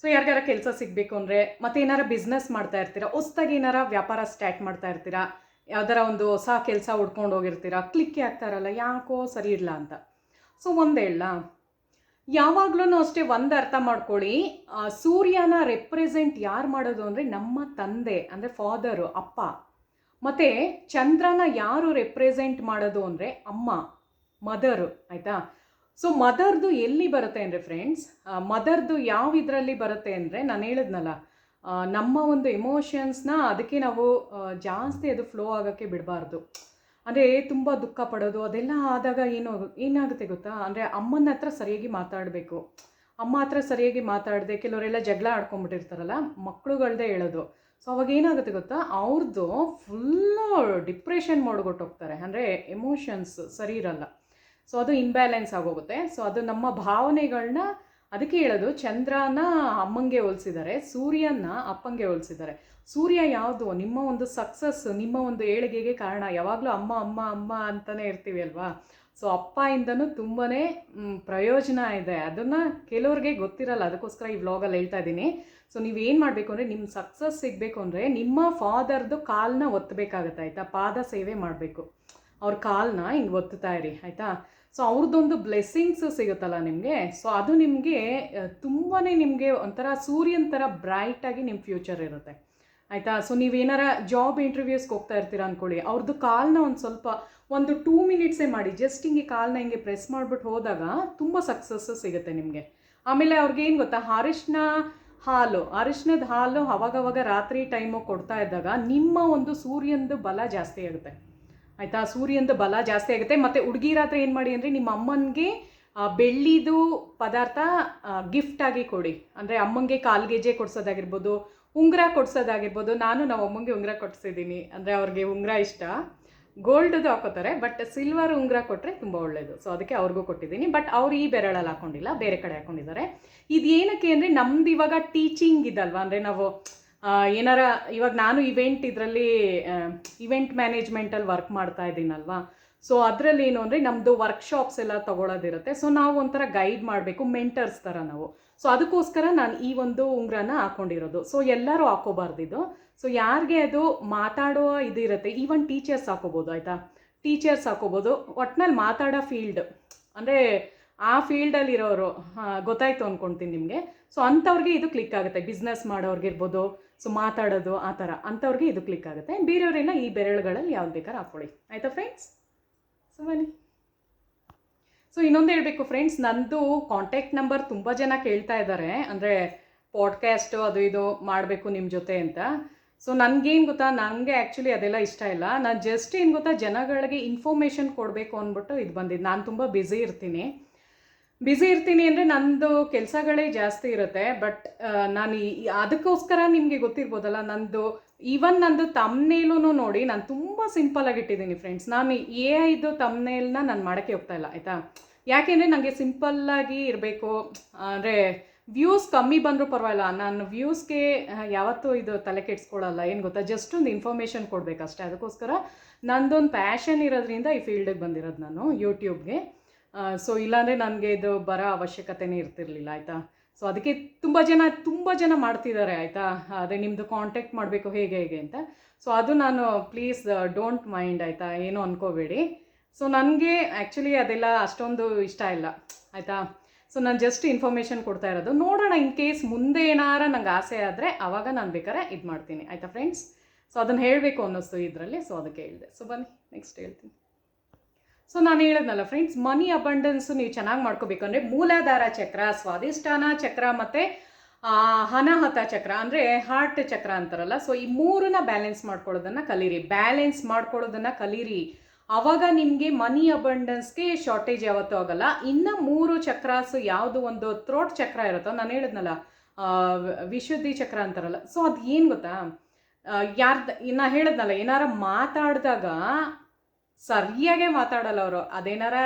ಸೊ ಯಾರಿಗಾರ ಕೆಲಸ ಸಿಗಬೇಕು ಅಂದರೆ, ಮತ್ತು ಏನಾರ ಬಿಸ್ನೆಸ್ ಮಾಡ್ತಾ ಇರ್ತೀರಾ, ಹೊಸ್ದಾಗಿ ಏನಾರ ವ್ಯಾಪಾರ ಸ್ಟಾರ್ಟ್ ಮಾಡ್ತಾ ಇರ್ತೀರಾ, ಯಾವ್ದಾರ ಒಂದು ಹೊಸ ಕೆಲಸ ಹುಡ್ಕೊಂಡು ಹೋಗಿರ್ತೀರಾ, ಕ್ಲಿಕ್ಕೇ ಆಗ್ತಾರಲ್ಲ, ಯಾಕೋ ಸರಿ ಇಲ್ಲ ಅಂತ. ಸೊ ಒಂದು ಹೇಳ, ಯಾವಾಗಲೂ ಅಷ್ಟೇ ಒಂದು ಅರ್ಥ ಮಾಡ್ಕೊಳ್ಳಿ, ಸೂರ್ಯನ ರೆಪ್ರೆಸೆಂಟ್ ಯಾರು ಮಾಡೋದು ಅಂದರೆ ನಮ್ಮ ತಂದೆ, ಅಂದರೆ ಫಾದರು, ಅಪ್ಪ. ಮತ್ತು ಚಂದ್ರನ ಯಾರು ರೆಪ್ರೆಸೆಂಟ್ ಮಾಡೋದು ಅಂದರೆ ಅಮ್ಮ, ಮದರು, ಆಯಿತಾ. ಸೊ ಮದರ್ದು ಎಲ್ಲಿ ಬರುತ್ತೆ ಅಂದರೆ ಫ್ರೆಂಡ್ಸ್, ಮದರ್ದು ಯಾವ ಇದರಲ್ಲಿ ಬರುತ್ತೆ ಅಂದರೆ ನಾನು ಹೇಳಿದ್ನಲ್ಲ, ನಮ್ಮ ಒಂದು ಎಮೋಷನ್ಸ್ನ ಅದಕ್ಕೆ ನಾವು ಜಾಸ್ತಿ ಅದು ಫ್ಲೋ ಆಗೋಕ್ಕೆ ಬಿಡಬಾರ್ದು. ಅಂದರೆ ತುಂಬ ದುಃಖ ಪಡೋದು ಅದೆಲ್ಲ ಆದಾಗ ಏನಾಗುತ್ತೆ ಗೊತ್ತಾ, ಅಂದರೆ ಅಮ್ಮನ ಹತ್ರ ಸರಿಯಾಗಿ ಮಾತಾಡಬೇಕು. ಅಮ್ಮ ಹತ್ರ ಸರಿಯಾಗಿ ಮಾತಾಡದೆ ಕೆಲವರೆಲ್ಲ ಜಗಳ ಆಡ್ಕೊಂಡ್ಬಿಟ್ಟಿರ್ತಾರಲ್ಲ, ಮಕ್ಕಳುಗಳದೇ ಹೇಳೋದು. ಸೊ ಅವಾಗ ಏನಾಗುತ್ತೆ ಗೊತ್ತಾ, ಅವ್ರದ್ದು ಫುಲ್ಲು ಡಿಪ್ರೆಷನ್ ಮಾಡ್ಕೊಟ್ಟೋಗ್ತಾರೆ, ಅಂದರೆ ಎಮೋಷನ್ಸ್ ಸರಿ ಇರಲ್ಲ. ಸೊ ಅದು ಇನ್ಬ್ಯಾಲೆನ್ಸ್ ಆಗೋಗುತ್ತೆ. ಸೊ ಅದು ನಮ್ಮ ಭಾವನೆಗಳನ್ನ, ಅದಕ್ಕೆ ಹೇಳೋದು ಚಂದ್ರನ ಅಮ್ಮಂಗೆ ಹೋಲಿಸಿದ್ದಾರೆ, ಸೂರ್ಯನ ಅಪ್ಪಂಗೆ ಹೋಲಿಸಿದ್ದಾರೆ. ಸೂರ್ಯ ಯಾವುದು? ನಿಮ್ಮ ಒಂದು ಸಕ್ಸಸ್, ನಿಮ್ಮ ಒಂದು ಏಳಿಗೆಗೆ ಕಾರಣ. ಯಾವಾಗಲೂ ಅಮ್ಮ ಅಮ್ಮ ಅಮ್ಮ ಅಂತಲೇ ಇರ್ತೀವಿ ಅಲ್ವಾ. ಸೊ ಅಪ್ಪಯಿಂದನೂ ತುಂಬಾ ಪ್ರಯೋಜನ ಇದೆ, ಅದನ್ನು ಕೆಲವ್ರಿಗೆ ಗೊತ್ತಿರಲ್ಲ, ಅದಕ್ಕೋಸ್ಕರ ಈ ವ್ಲಾಗಲ್ಲಿ ಹೇಳ್ತಾ ಇದ್ದೀನಿ. ಸೊ ನೀವೇನು ಮಾಡಬೇಕು ಅಂದರೆ, ನಿಮ್ಮ ಸಕ್ಸಸ್ ಸಿಗಬೇಕು ಅಂದರೆ ನಿಮ್ಮ ಫಾದರ್ದು ಕಾಲನ್ನ ಒತ್ತಬೇಕಾಗತ್ತೆ, ಆಯಿತಾ. ಪಾದ ಸೇವೆ ಮಾಡಬೇಕು, ಅವ್ರ ಕಾಲನ್ನ ಹಿಂಗೆ ಒತ್ತುತ್ತಾ ಇರಿ, ಆಯಿತಾ. ಸೊ ಅವ್ರದ್ದೊಂದು ಬ್ಲೆಸ್ಸಿಂಗ್ಸ್ ಸಿಗುತ್ತಲ್ಲ ನಿಮಗೆ, ಸೊ ಅದು ನಿಮಗೆ ತುಂಬಾ ನಿಮಗೆ ಒಂಥರ ಸೂರ್ಯನ ಥರ ಬ್ರೈಟಾಗಿ ನಿಮ್ಮ ಫ್ಯೂಚರ್ ಇರುತ್ತೆ, ಆಯಿತಾ. ಸೊ ನೀವೇನಾರ ಜಾಬ್ ಇಂಟರ್ವ್ಯೂಸ್ಗೆ ಹೋಗ್ತಾ ಇರ್ತೀರ ಅಂದ್ಕೊಳ್ಳಿ, ಅವ್ರದ್ದು ಕಾಲನ್ನ ಒಂದು 2 ಮಿನಿಟ್ಸೇ ಮಾಡಿ, ಜಸ್ಟ್ ಹಿಂಗೆ ಕಾಲನ್ನ ಹಿಂಗೆ ಪ್ರೆಸ್ ಮಾಡಿಬಿಟ್ಟು ಹೋದಾಗ ತುಂಬ ಸಕ್ಸಸ್ಸು ಸಿಗುತ್ತೆ ನಿಮಗೆ. ಆಮೇಲೆ ಅವ್ರಿಗೆ ಏನು ಗೊತ್ತಾ, ಅರಿಶಿನದ ಹಾಲು ಅವಾಗವಾಗ ರಾತ್ರಿ ಟೈಮು ಕೊಡ್ತಾ ಇದ್ದಾಗ ನಿಮ್ಮ ಒಂದು ಸೂರ್ಯನದು ಬಲ ಜಾಸ್ತಿ ಆಗುತ್ತೆ, ಆಯಿತಾ. ಸೂರ್ಯನದು ಬಲ ಜಾಸ್ತಿ ಆಗುತ್ತೆ. ಮತ್ತು ಹುಡುಗಿರಾತ್ರ ಏನು ಮಾಡಿ ಅಂದರೆ, ನಿಮ್ಮ ಅಮ್ಮನಿಗೆ ಬೆಳ್ಳಿದು ಪದಾರ್ಥ ಗಿಫ್ಟಾಗಿ ಕೊಡಿ. ಅಂದರೆ ಅಮ್ಮಂಗೆ ಕಾಲ್ಗೆಜ್ಜೆ ಕೊಡ್ಸೋದಾಗಿರ್ಬೋದು, ಉಂಗುರ ಕೊಡ್ಸೋದಾಗಿರ್ಬೋದು. ನಾವು ಅಮ್ಮಂಗೆ ಉಂಗುರ ಕೊಡಿಸಿದ್ದೀನಿ, ಅಂದರೆ ಅವ್ರಿಗೆ ಉಂಗುರ ಇಷ್ಟ, ಗೋಲ್ಡ್ದು ಹಾಕೋತಾರೆ, ಬಟ್ ಸಿಲ್ವರ್ ಉಂಗುರ ಕೊಟ್ಟರೆ ತುಂಬ ಒಳ್ಳೆಯದು. ಸೊ ಅದಕ್ಕೆ ಅವ್ರಿಗೂ ಕೊಟ್ಟಿದ್ದೀನಿ. ಬಟ್ ಅವ್ರು ಈ ಬೆರಳಲ್ಲಿ ಹಾಕೊಂಡಿಲ್ಲ, ಬೇರೆ ಕಡೆ ಹಾಕೊಂಡಿದ್ದಾರೆ. ಇದು ಏನಕ್ಕೆ ಅಂದರೆ ನಮ್ದು ಇವಾಗ ಟೀಚಿಂಗ್ ಇದಲ್ವ, ಅಂದರೆ ನಾವು ಏನಾರ ಇವಾಗ ನಾನು ಇವೆಂಟ್ ಮ್ಯಾನೇಜ್ಮೆಂಟಲ್ಲಿ ವರ್ಕ್ ಮಾಡ್ತಾ ಇದ್ದೀನಲ್ವಾ. ಸೊ ಅದರಲ್ಲಿ ಏನು ಅಂದರೆ ನಮ್ಮದು ವರ್ಕ್ಶಾಪ್ಸ್ ಎಲ್ಲ ತೊಗೊಳೋದಿರುತ್ತೆ. ಸೊ ನಾವು ಒಂಥರ ಗೈಡ್ ಮಾಡಬೇಕು, ಮೆಂಟರ್ಸ್ ಥರ ನಾವು. ಸೊ ಅದಕ್ಕೋಸ್ಕರ ನಾನು ಈ ಒಂದು ಉಂಗುರನ ಹಾಕ್ಕೊಂಡಿರೋದು. ಸೊ ಎಲ್ಲರೂ ಹಾಕೋಬಾರ್ದಿದ್ದು. ಸೊ ಯಾರಿಗೆ ಅದು ಮಾತಾಡೋ ಇದಿರುತ್ತೆ, ಈವನ್ ಟೀಚರ್ಸ್ ಹಾಕೋಬೋದು, ಆಯಿತಾ. ಟೀಚರ್ಸ್ ಹಾಕೋಬೋದು. ಒಟ್ನಲ್ಲಿ ಮಾತಾಡೋ ಫೀಲ್ಡ್ ಅಂದರೆ ಆ ಫೀಲ್ಡಲ್ಲಿರೋರು ಗೊತ್ತಾಯ್ತು ಅಂದ್ಕೊಳ್ತೀನಿ ನಿಮಗೆ. ಸೊ ಅಂಥವ್ರಿಗೆ ಇದು ಕ್ಲಿಕ್ ಆಗುತ್ತೆ. ಬಿಸ್ನೆಸ್ ಮಾಡೋರ್ಗಿರ್ಬೋದು, ಸೊ ಮಾತಾಡೋದು ಆ ಥರ ಅಂಥವ್ರಿಗೆ ಇದು ಕ್ಲಿಕ್ ಆಗುತ್ತೆ. ಬೇರೆಯವರೆಲ್ಲ ಈ ಬೆರಳುಗಳಲ್ಲಿ ಯಾವ್ದು ಬೇಕಾದ್ರೆ ಹಾಕ್ಕೊಳ್ಳಿ, ಆಯಿತಾ ಫ್ರೆಂಡ್ಸ್. ಸೊ ಬನ್ನಿ. ಸೊ ಇನ್ನೊಂದು ಹೇಳಬೇಕು ಫ್ರೆಂಡ್ಸ್, ನಂದು ಕಾಂಟ್ಯಾಕ್ಟ್ ನಂಬರ್ ತುಂಬ ಜನ ಕೇಳ್ತಾ ಇದ್ದಾರೆ, ಅಂದರೆ ಪಾಡ್ಕ್ಯಾಸ್ಟು ಅದು ಇದು ಮಾಡಬೇಕು ನಿಮ್ಮ ಜೊತೆ ಅಂತ. ಸೊ ನನಗೇನು ಗೊತ್ತಾ, ನನಗೆ ಆ್ಯಕ್ಚುಲಿ ಅದೆಲ್ಲ ಇಷ್ಟ ಇಲ್ಲ. ನಾನು ಜಸ್ಟ್ ಏನು ಗೊತ್ತಾ, ಜನಗಳಿಗೆ ಇನ್ಫಾರ್ಮೇಷನ್ ಕೊಡಬೇಕು ಅಂದ್ಬಿಟ್ಟು ಇದು ಬಂದಿದ್ದು. ನಾನು ತುಂಬ ಬ್ಯುಸಿ ಇರ್ತೀನಿ ಅಂದರೆ ನಂದು ಕೆಲಸಗಳೇ ಜಾಸ್ತಿ ಇರುತ್ತೆ. ಬಟ್ ನಾನು ಅದಕ್ಕೋಸ್ಕರ ನಿಮಗೆ ಗೊತ್ತಿರ್ಬೋದಲ್ಲ, ನಂದು ತಮ್ನೇಲೂ ನೋಡಿ ನಾನು ತುಂಬ ಸಿಂಪಲ್ಲಾಗಿ ಇಟ್ಟಿದ್ದೀನಿ ಫ್ರೆಂಡ್ಸ್. ನಾನು ಇದು ತಮ್ನೇಲ್ನ ನಾನು ಮಾಡೋಕ್ಕೆ ಹೋಗ್ತಾ ಇಲ್ಲ, ಆಯಿತಾ. ಯಾಕೆಂದರೆ ನನಗೆ ಸಿಂಪಲ್ಲಾಗಿ ಇರಬೇಕು. ಅಂದರೆ ವ್ಯೂಸ್ ಕಮ್ಮಿ ಬಂದರೂ ಪರವಾಗಿಲ್ಲ, ನಾನು ವ್ಯೂಸ್ಗೆ ಯಾವತ್ತೂ ಇದು ತಲೆ ಕೆಡಿಸ್ಕೊಳ್ಳಲ್ಲ. ಏನು ಗೊತ್ತಾ, ಜಸ್ಟ್ ಒಂದು ಇನ್ಫಾರ್ಮೇಷನ್ ಕೊಡಬೇಕಷ್ಟೇ. ಅದಕ್ಕೋಸ್ಕರ ನಂದೊಂದು ಪ್ಯಾಷನ್ ಇರೋದ್ರಿಂದ ಈ ಫೀಲ್ಡಿಗೆ ಬಂದಿರೋದು ನಾನು, ಯೂಟ್ಯೂಬ್ಗೆ. ಸೊ ಇಲ್ಲಾಂದರೆ ನನಗೆ ಇದು ಬರೋ ಅವಶ್ಯಕತೆನೇ ಇರ್ತಿರ್ಲಿಲ್ಲ, ಆಯಿತಾ. ಸೊ ಅದಕ್ಕೆ ತುಂಬ ಜನ ಮಾಡ್ತಿದ್ದಾರೆ, ಆಯಿತಾ. ಅದೇ ನಿಮ್ಮದು ಕಾಂಟ್ಯಾಕ್ಟ್ ಮಾಡಬೇಕು ಹೇಗೆ ಅಂತ. ಸೊ ಅದು ನಾನು ಪ್ಲೀಸ್ ಡೋಂಟ್ ಮೈಂಡ್, ಆಯಿತಾ, ಏನೂ ಅಂದ್ಕೋಬೇಡಿ. ಸೊ ನನಗೆ ಆ್ಯಕ್ಚುಲಿ ಅದೆಲ್ಲ ಅಷ್ಟೊಂದು ಇಷ್ಟ ಇಲ್ಲ, ಆಯಿತಾ. ಸೊ ನಾನು ಜಸ್ಟ್ ಇನ್ಫಾರ್ಮೇಷನ್ ಕೊಡ್ತಾ ಇರೋದು. ನೋಡೋಣ, ಇನ್ ಕೇಸ್ ಮುಂದೆ ಏನಾರ ನಂಗೆ ಆಸೆ ಆದರೆ ಆವಾಗ ನಾನು ಬೇಕಾದ್ರೆ ಇದು ಮಾಡ್ತೀನಿ, ಆಯಿತಾ ಫ್ರೆಂಡ್ಸ್. ಸೊ ಅದನ್ನು ಹೇಳಬೇಕು ಅನ್ನಿಸ್ತು ಇದರಲ್ಲಿ, ಸೊ ಅದಕ್ಕೆ ಹೇಳಿದೆ. ಸೊ ಬನ್ನಿ ನೆಕ್ಸ್ಟ್ ಹೇಳ್ತೀನಿ. ಸೊ ನಾನು ಹೇಳಿದ್ನಲ್ಲ ಫ್ರೆಂಡ್ಸ್, ಮನಿ ಅಬಂಡೆನ್ಸು ನೀವು ಚೆನ್ನಾಗಿ ಮಾಡ್ಕೋಬೇಕಂದ್ರೆ ಮೂಲಾಧಾರ ಚಕ್ರ, ಸ್ವಾಧಿಷ್ಠಾನ ಚಕ್ರ ಮತ್ತು ಅನಾಹತ ಚಕ್ರ ಅಂದರೆ ಹಾರ್ಟ್ ಚಕ್ರ ಅಂತಾರಲ್ಲ. ಸೊ ಈ ಮೂರನ್ನ ಬ್ಯಾಲೆನ್ಸ್ ಮಾಡ್ಕೊಳ್ಳೋದನ್ನು ಕಲೀರಿ. ಆವಾಗ ನಿಮಗೆ ಮನಿ ಅಬಂಡೆನ್ಸ್ಗೆ ಶಾರ್ಟೇಜ್ ಯಾವತ್ತೂ ಆಗಲ್ಲ. ಇನ್ನು 3 ಚಕ್ರಾಸು ಯಾವುದು, ಒಂದು ಥ್ರೋಟ್ ಚಕ್ರ ಇರುತ್ತೋ, ನಾನು ಹೇಳಿದ್ನಲ್ಲ ವಿಶುದ್ಧಿ ಚಕ್ರ ಅಂತಾರಲ್ಲ. ಸೊ ಅದು ಏನು ಗೊತ್ತಾ, ನಾ ಹೇಳಿದ್ನಲ್ಲ, ಏನಾರ ಮಾತಾಡಿದಾಗ ಸರಿಯಾಗೆ ಮಾತಾಡಲ್ಲ ಅವರು. ಅದೇನಾರ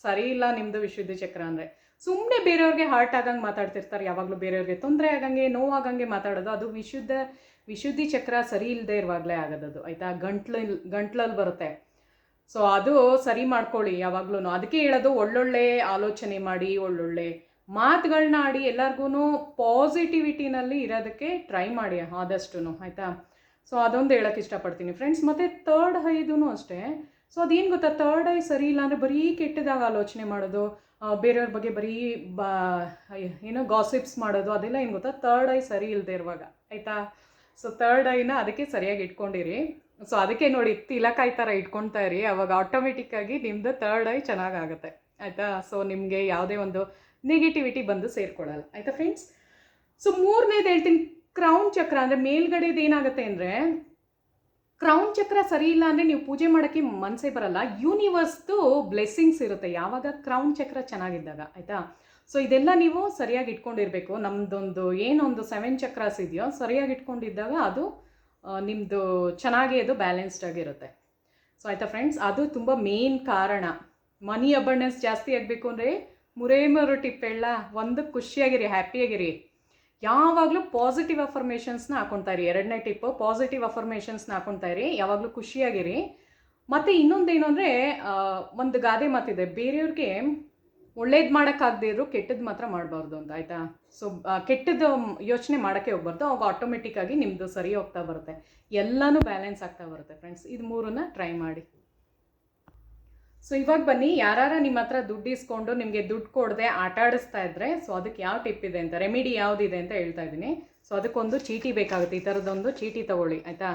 ಸರಿ ಇಲ್ಲ ನಿಮ್ಮದು ವಿಶುದ್ಧಿ ಚಕ್ರ ಅಂದರೆ, ಸುಮ್ಮನೆ ಬೇರೆಯವ್ರಿಗೆ ಹರ್ಟ್ ಆಗಂಗೆ ಮಾತಾಡ್ತಿರ್ತಾರೆ, ಯಾವಾಗಲೂ ಬೇರೆಯವ್ರಿಗೆ ತೊಂದರೆ ಆಗಂಗೆ ನೋವಾಗಂಗೆ ಮಾತಾಡೋದು. ಅದು ವಿಶುದ್ಧಿ ಚಕ್ರ ಸರಿ ಇಲ್ಲದೆ ಇರುವಾಗಲೇ ಆಗೋದದು, ಆಯಿತಾ. ಗಂಟ್ಲಲ್ಲಿ ಬರುತ್ತೆ. ಸೊ ಅದು ಸರಿ ಮಾಡ್ಕೊಳ್ಳಿ ಯಾವಾಗ್ಲೂ. ಅದಕ್ಕೆ ಹೇಳೋದು, ಒಳ್ಳೊಳ್ಳೆ ಆಲೋಚನೆ ಮಾಡಿ, ಒಳ್ಳೊಳ್ಳೆ ಮಾತುಗಳನ್ನ ಆಡಿ, ಎಲ್ಲರಿಗೂ ಪಾಸಿಟಿವಿಟಿನಲ್ಲಿ ಇರೋದಕ್ಕೆ ಟ್ರೈ ಮಾಡಿ ಆದಷ್ಟು, ಆಯಿತಾ. ಸೊ ಅದೊಂದು ಹೇಳೋಕ್ಕೆ ಇಷ್ಟಪಡ್ತೀನಿ ಫ್ರೆಂಡ್ಸ್. ಮತ್ತು ಥರ್ಡ್ ಐದೂ ಅಷ್ಟೇ. ಸೊ ಅದೇನು ಗೊತ್ತಾ, ಥರ್ಡ್ ಐ ಸರಿ ಇಲ್ಲ ಅಂದರೆ ಬರೀ ಕೆಟ್ಟದಾಗ ಆಲೋಚನೆ ಮಾಡೋದು, ಬೇರೆಯವ್ರ ಬಗ್ಗೆ ಬರೀ ಗಾಸಿಪ್ಸ್ ಮಾಡೋದು, ಅದೆಲ್ಲ ಏನು ಗೊತ್ತಾ, ಥರ್ಡ್ ಐ ಸರಿ ಇಲ್ಲದೆ ಇರುವಾಗ, ಆಯಿತಾ. ಸೊ ಥರ್ಡ್ ಐನ ಅದಕ್ಕೆ ಸರಿಯಾಗಿ ಇಟ್ಕೊಂಡಿರಿ. ಸೊ ಅದಕ್ಕೆ ನೋಡಿ, ತಿಲಕಾಯಿ ಥರ ಇಟ್ಕೊಳ್ತಾ ಇರಿ, ಅವಾಗ ಆಟೋಮೆಟಿಕ್ಕಾಗಿ ನಿಮ್ಮದು ಥರ್ಡ್ ಐ ಚೆನ್ನಾಗಾಗುತ್ತೆ, ಆಯಿತಾ. ಸೊ ನಿಮಗೆ ಯಾವುದೇ ಒಂದು ನೆಗೆಟಿವಿಟಿ ಬಂದು ಸೇರಿಕೊಳ್ಳಲ್ಲ, ಆಯಿತಾ ಫ್ರೆಂಡ್ಸ್. ಸೊ ಮೂರನೇದು ಹೇಳ್ತೀನಿ, ಕ್ರೌನ್ ಚಕ್ರ ಅಂದರೆ ಮೇಲ್ಗಡೆದು ಏನಾಗುತ್ತೆ ಅಂದರೆ, ಕ್ರೌನ್ ಚಕ್ರ ಸರಿ ಇಲ್ಲ ಅಂದರೆ ನೀವು ಪೂಜೆ ಮಾಡೋಕ್ಕೆ ಮನಸ್ಸೇ ಬರಲ್ಲ. ಯೂನಿವರ್ಸ್ದು ಬ್ಲೆಸ್ಸಿಂಗ್ಸ್ ಇರುತ್ತೆ ಯಾವಾಗ ಕ್ರೌನ್ ಚಕ್ರ ಚೆನ್ನಾಗಿದ್ದಾಗ, ಆಯಿತಾ. ಸೊ ಇದೆಲ್ಲ ನೀವು ಸರಿಯಾಗಿ ಇಟ್ಕೊಂಡಿರಬೇಕು. ನಮ್ಮದೊಂದು ಏನೊಂದು 7 ಚಕ್ರಾಸ್ ಇದೆಯೋ ಸರಿಯಾಗಿ ಇಟ್ಕೊಂಡಿದ್ದಾಗ ಅದು ನಿಮ್ಮದು ಚೆನ್ನಾಗಿ ಅದು ಬ್ಯಾಲೆನ್ಸ್ಡ್ ಆಗಿರುತ್ತೆ. ಸೊ ಆಯಿತಾ ಫ್ರೆಂಡ್ಸ್, ಅದು ತುಂಬ ಮೇನ್ ಕಾರಣ. ಮನಿ ಅಬಂಡೆನ್ಸ್ ಜಾಸ್ತಿ ಆಗಬೇಕು ಅಂದರೆ 3 ಟಿಪ್ ಹೇಳ. ಒಂದು, ಖುಷಿಯಾಗಿರಿ, ಹ್ಯಾಪಿಯಾಗಿರಿ, ಯಾವಾಗಲೂ ಪಾಸಿಟಿವ್ ಅಫರ್ಮೇಷನ್ಸ್ನ ಹಾಕೊಳ್ತಾ ಇರಿ. 2ನೇ ಟಿಪ್ಪು, ಪಾಸಿಟಿವ್ ಅಫರ್ಮೇಷನ್ಸ್ನ ಹಾಕೊಳ್ತಾ ಇರಿ, ಯಾವಾಗಲೂ ಖುಷಿಯಾಗಿರಿ. ಮತ್ತು ಇನ್ನೊಂದೇನು ಅಂದರೆ, ಒಂದು ಗಾದೆ ಮಾತಿದೆ, ಬೇರೆಯವ್ರಿಗೆ ಒಳ್ಳೇದು ಮಾಡೋಕ್ಕಾಗದೇ ಇದ್ರು ಕೆಟ್ಟದ್ದು ಮಾತ್ರ ಮಾಡಬಾರ್ದು ಅಂತ, ಆಯಿತಾ. ಸೊ ಕೆಟ್ಟದ್ದು ಯೋಚನೆ ಮಾಡೋಕ್ಕೆ ಹೋಗ್ಬಾರ್ದು, ಅವಾಗ ಆಟೋಮೆಟಿಕ್ಕಾಗಿ ನಿಮ್ಮದು ಸರಿ ಹೋಗ್ತಾ ಬರುತ್ತೆ, ಎಲ್ಲನೂ ಬ್ಯಾಲೆನ್ಸ್ ಆಗ್ತಾ ಬರುತ್ತೆ ಫ್ರೆಂಡ್ಸ್. ಇದು 3ನ್ನ ಟ್ರೈ ಮಾಡಿ. ಸೊ ಇವಾಗ ಬನ್ನಿ, ಯಾರು ನಿಮ್ಮ ಹತ್ರ ದುಡ್ಡು ಇಸ್ಕೊಂಡು ನಿಮಗೆ ದುಡ್ಡು ಕೊಡದೆ ಆಟ ಆಡಿಸ್ತಾ ಇದ್ದರೆ, ಸೊ ಅದಕ್ಕೆ ಯಾವ ಟಿಪ್ ಇದೆ ಅಂತ, ರೆಮಿಡಿ ಯಾವುದಿದೆ ಅಂತ ಹೇಳ್ತಾ ಇದ್ದೀನಿ. ಸೊ ಅದಕ್ಕೊಂದು ಚೀಟಿ ಬೇಕಾಗುತ್ತೆ, ಈ ಥರದ್ದೊಂದು ಚೀಟಿ ತೊಗೊಳ್ಳಿ, ಆಯಿತಾ.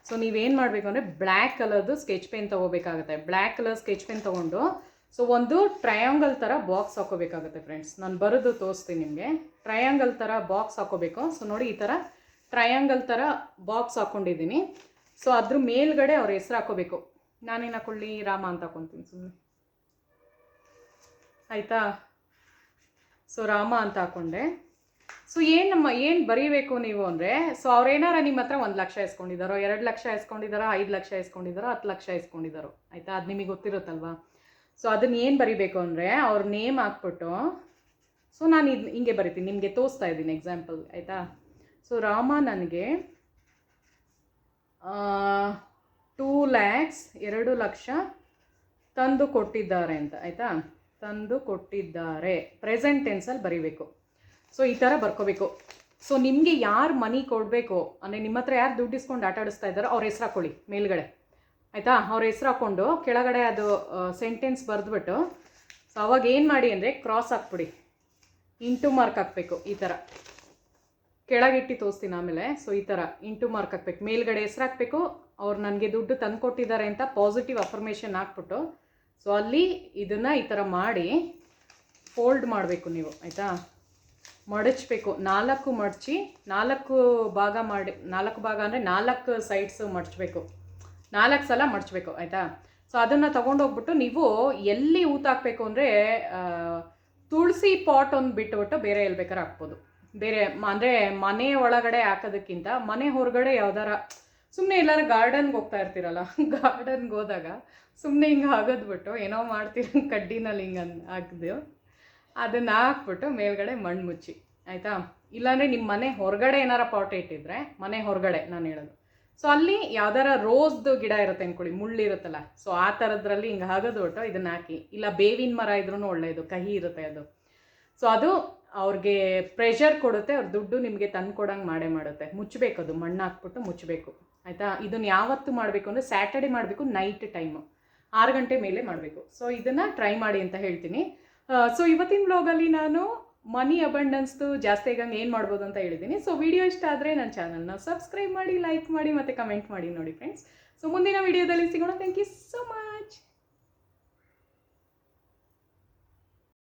ಸೊ ನೀವೇನು ಮಾಡಬೇಕು ಅಂದರೆ, ಬ್ಲ್ಯಾಕ್ ಕಲರ್ದು ಸ್ಕೆಚ್ ಪೆನ್ ತೊಗೋಬೇಕಾಗುತ್ತೆ. ಬ್ಲ್ಯಾಕ್ ಕಲರ್ ಸ್ಕೆಚ್ ಪೆನ್ ತೊಗೊಂಡು, ಸೊ ಒಂದು ಟ್ರಯಾಂಗಲ್ ಥರ ಬಾಕ್ಸ್ ಹಾಕೋಬೇಕಾಗುತ್ತೆ ಫ್ರೆಂಡ್ಸ್. ನಾನು ಬರೋದು ತೋರಿಸ್ತೀನಿ ನಿಮಗೆ. ಟ್ರಯಾಂಗಲ್ ಥರ ಬಾಕ್ಸ್ ಹಾಕೋಬೇಕು. ಸೊ ನೋಡಿ, ಈ ಥರ ಟ್ರಯಾಂಗಲ್ ಥರ ಬಾಕ್ಸ್ ಹಾಕ್ಕೊಂಡಿದ್ದೀನಿ. ಸೊ ಅದ್ರ ಮೇಲ್ಗಡೆ ಅವ್ರ ಹೆಸ್ರು ಹಾಕೋಬೇಕು. ನಾನೇನು ಹಾಕೊಳ್ಳಿ, ರಾಮ ಅಂತ ಹಾಕೊತೀನಿ ಸುಮ್ಮನೆ, ಆಯಿತಾ. ಸೊ ರಾಮ ಅಂತ ಹಾಕ್ಕೊಂಡೆ. ಸೊ ಏನು ಬರೀಬೇಕು ನೀವು ಅಂದರೆ, ಸೊ ಅವ್ರೇನಾರ ನಿಮ್ಮ ಹತ್ರ 1 ಲಕ್ಷ ಇಸ್ಕೊಂಡಿದ್ದಾರೋ, 2 ಲಕ್ಷ ಇಸ್ಕೊಂಡಿದ್ದಾರೋ, 5 ಲಕ್ಷ ಇಸ್ಕೊಂಡಿದ್ದಾರೋ, 10 ಲಕ್ಷ ಇಸ್ಕೊಂಡಿದ್ದಾರೋ, ಆಯಿತಾ? ಅದು ನಿಮಗೆ ಗೊತ್ತಿರುತ್ತಲ್ವಾ? ಸೊ ಅದನ್ನು ಏನು ಬರೀಬೇಕು ಅಂದರೆ ಅವ್ರ ನೇಮ್ ಹಾಕ್ಬಿಟ್ಟು, ಸೊ ನಾನು ಹಿಂಗೆ ಬರಿತೀನಿ, ನಿಮಗೆ ತೋರಿಸ್ತಾ ಇದ್ದೀನಿ ಎಕ್ಸಾಂಪಲ್, ಆಯಿತಾ? ಸೊ ರಾಮ ನನಗೆ 2 ಲ್ಯಾಕ್ಸ್ 2 ಲಕ್ಷ ತಂದು ಕೊಟ್ಟಿದ್ದಾರೆ ಅಂತ, ಆಯಿತಾ? ತಂದು ಕೊಟ್ಟಿದ್ದಾರೆ ಪ್ರೆಸೆಂಟ್ ಟೆನ್ಸಲ್ಲಿ ಬರೀಬೇಕು. ಸೊ ಈ ಥರ ಬರ್ಕೋಬೇಕು. ಸೊ ನಿಮಗೆ ಯಾರು ಮನಿ ಕೊಡಬೇಕು ಅಂದರೆ, ನಿಮ್ಮ ಹತ್ರ ಯಾರು ದುಡ್ಡು ಇಸ್ಕೊಂಡು ಆಟ ಆಡಿಸ್ತಾ ಇದ್ದಾರೋ ಅವ್ರ ಹೆಸ್ರು ಹಾಕ್ಕೊಳ್ಳಿ ಮೇಲ್ಗಡೆ, ಆಯಿತಾ? ಅವ್ರ ಹೆಸ್ರು ಹಾಕ್ಕೊಂಡು ಕೆಳಗಡೆ ಅದು ಸೆಂಟೆನ್ಸ್ ಬರೆದ್ಬಿಟ್ಟು, ಸೊ ಅವಾಗ ಏನು ಮಾಡಿ ಅಂದರೆ ಕ್ರಾಸ್ ಹಾಕ್ಬಿಡಿ, ಇಂಟು ಮಾರ್ಕ್ ಹಾಕಬೇಕು. ಈ ಥರ ಕೆಳಗಿಟ್ಟು ತೋರಿಸ್ತೀನಿ ಆಮೇಲೆ. ಸೊ ಈ ಥರ ಇಂಟು ಮಾರ್ಕ್ ಹಾಕ್ಬೇಕು, ಮೇಲ್ಗಡೆ ಹೆಸ್ರು ಹಾಕಬೇಕು, ಅವ್ರು ನನಗೆ ದುಡ್ಡು ತಂದು ಕೊಟ್ಟಿದ್ದಾರೆ ಅಂತ ಪಾಸಿಟಿವ್ ಅಫರ್ಮೇಷನ್ ಹಾಕ್ಬಿಟ್ಟು, ಸೊ ಅಲ್ಲಿ ಇದನ್ನು ಈ ಥರ ಮಾಡಿ ಫೋಲ್ಡ್ ಮಾಡಬೇಕು ನೀವು, ಆಯಿತಾ? ಮಡಚಬೇಕು, 4 ಮಡಚಿ 4 ಭಾಗ ಮಾಡಿ, 4 ಭಾಗ ಅಂದರೆ 4 ಸೈಡ್ಸು ಮಡಚಬೇಕು, 4 ಸಲ ಮಡಚಬೇಕು, ಆಯಿತಾ? ಸೊ ಅದನ್ನು ತೊಗೊಂಡೋಗ್ಬಿಟ್ಟು ನೀವು ಎಲ್ಲಿ ಊತಾಕಬೇಕು ಅಂದರೆ, ತುಳಸಿ ಪಾಟ್ ಒಂದು ಬಿಟ್ಟುಬಿಟ್ಟು ಬೇರೆ ಎಲ್ಲಿ ಬೇಕಾದ್ರೆ ಹಾಕ್ಬೋದು. ಬೇರೆ ಅಂದರೆ ಮನೆ ಒಳಗಡೆ ಹಾಕೋದಕ್ಕಿಂತ ಮನೆ ಹೊರಗಡೆ ಯಾವ್ದಾರ ಸುಮ್ಮನೆ ಎಲ್ಲಾರು ಗಾರ್ಡನ್ಗೆ ಹೋಗ್ತಾ ಇರ್ತೀರಲ್ಲ, ಗಾರ್ಡನ್ಗೆ ಹೋದಾಗ ಸುಮ್ಮನೆ ಹಿಂಗೆ ಹಾಕೋದ್ಬಿಟ್ಟು ಏನೋ ಮಾಡ್ತೀರ ಕಡ್ಡಿನಲ್ಲಿ ಹಿಂಗೆ ಹಾಕಿದ್ದು ಅದನ್ನು ಹಾಕ್ಬಿಟ್ಟು ಮೇಲ್ಗಡೆ ಮಣ್ಣು ಮುಚ್ಚಿ, ಆಯಿತಾ? ಇಲ್ಲಾಂದರೆ ನಿಮ್ಮ ಮನೆ ಹೊರಗಡೆ ಏನಾರ ಪಾಟ್ ಇಟ್ಟಿದ್ರೆ, ಮನೆ ಹೊರಗಡೆ ನಾನು ಹೇಳೋದು, ಸೊ ಅಲ್ಲಿ ಯಾವ್ದಾರ ರೋಸ್ದು ಗಿಡ ಇರುತ್ತೆ ಅಂದ್ಕೊಳ್ಳಿ, ಮುಳ್ಳಿರುತ್ತಲ್ಲ, ಸೊ ಆ ಥರದ್ರಲ್ಲಿ ಹಿಂಗೆ ಹಾಕೋದ್ಬಿಟ್ಟು ಇದನ್ನು ಹಾಕಿ. ಇಲ್ಲ ಬೇವಿನ ಮರ ಇದ್ರೂ ಒಳ್ಳೆಯದು, ಕಹಿ ಇರುತ್ತೆ ಅದು. ಸೊ ಅದು ಅವ್ರಿಗೆ ಪ್ರೆಷರ್ ಕೊಡುತ್ತೆ, ಅವ್ರ ದುಡ್ಡು ನಿಮಗೆ ತಂದು ಕೊಡೋಂಗೆ ಮಾಡುತ್ತೆ. ಮುಚ್ಚಬೇಕು, ಅದು ಮಣ್ಣು ಹಾಕ್ಬಿಟ್ಟು ಮುಚ್ಚಬೇಕು, ಆಯಿತಾ? ಇದನ್ನು ಯಾವತ್ತು ಮಾಡಬೇಕು ಅಂದರೆ ಸ್ಯಾಟರ್ಡೆ ಮಾಡಬೇಕು, ನೈಟ್ ಟೈಮು 6 ಗಂಟೆ ಮೇಲೆ ಮಾಡಬೇಕು. ಸೊ ಇದನ್ನು ಟ್ರೈ ಮಾಡಿ ಅಂತ ಹೇಳ್ತೀನಿ. ಸೊ ಇವತ್ತಿನ ವ್ಲಾಗಲ್ಲಿ ನಾನು ಮನಿ ಅಬಂಡೆನ್ಸ್ದು ಜಾಸ್ತಿ ಆಗಂಗೆ ಏನು ಮಾಡ್ಬೋದು ಅಂತ ಹೇಳಿದ್ದೀನಿ. ಸೊ ವಿಡಿಯೋ ಇಷ್ಟ ಆದರೆ ನನ್ನ ಚಾನಲ್ನ ಸಬ್ಸ್ಕ್ರೈಬ್ ಮಾಡಿ, ಲೈಕ್ ಮಾಡಿ ಮತ್ತು ಕಮೆಂಟ್ ಮಾಡಿ ನೋಡಿ ಫ್ರೆಂಡ್ಸ್. ಸೊ ಮುಂದಿನ ವಿಡಿಯೋದಲ್ಲಿ ಸಿಗೋಣ.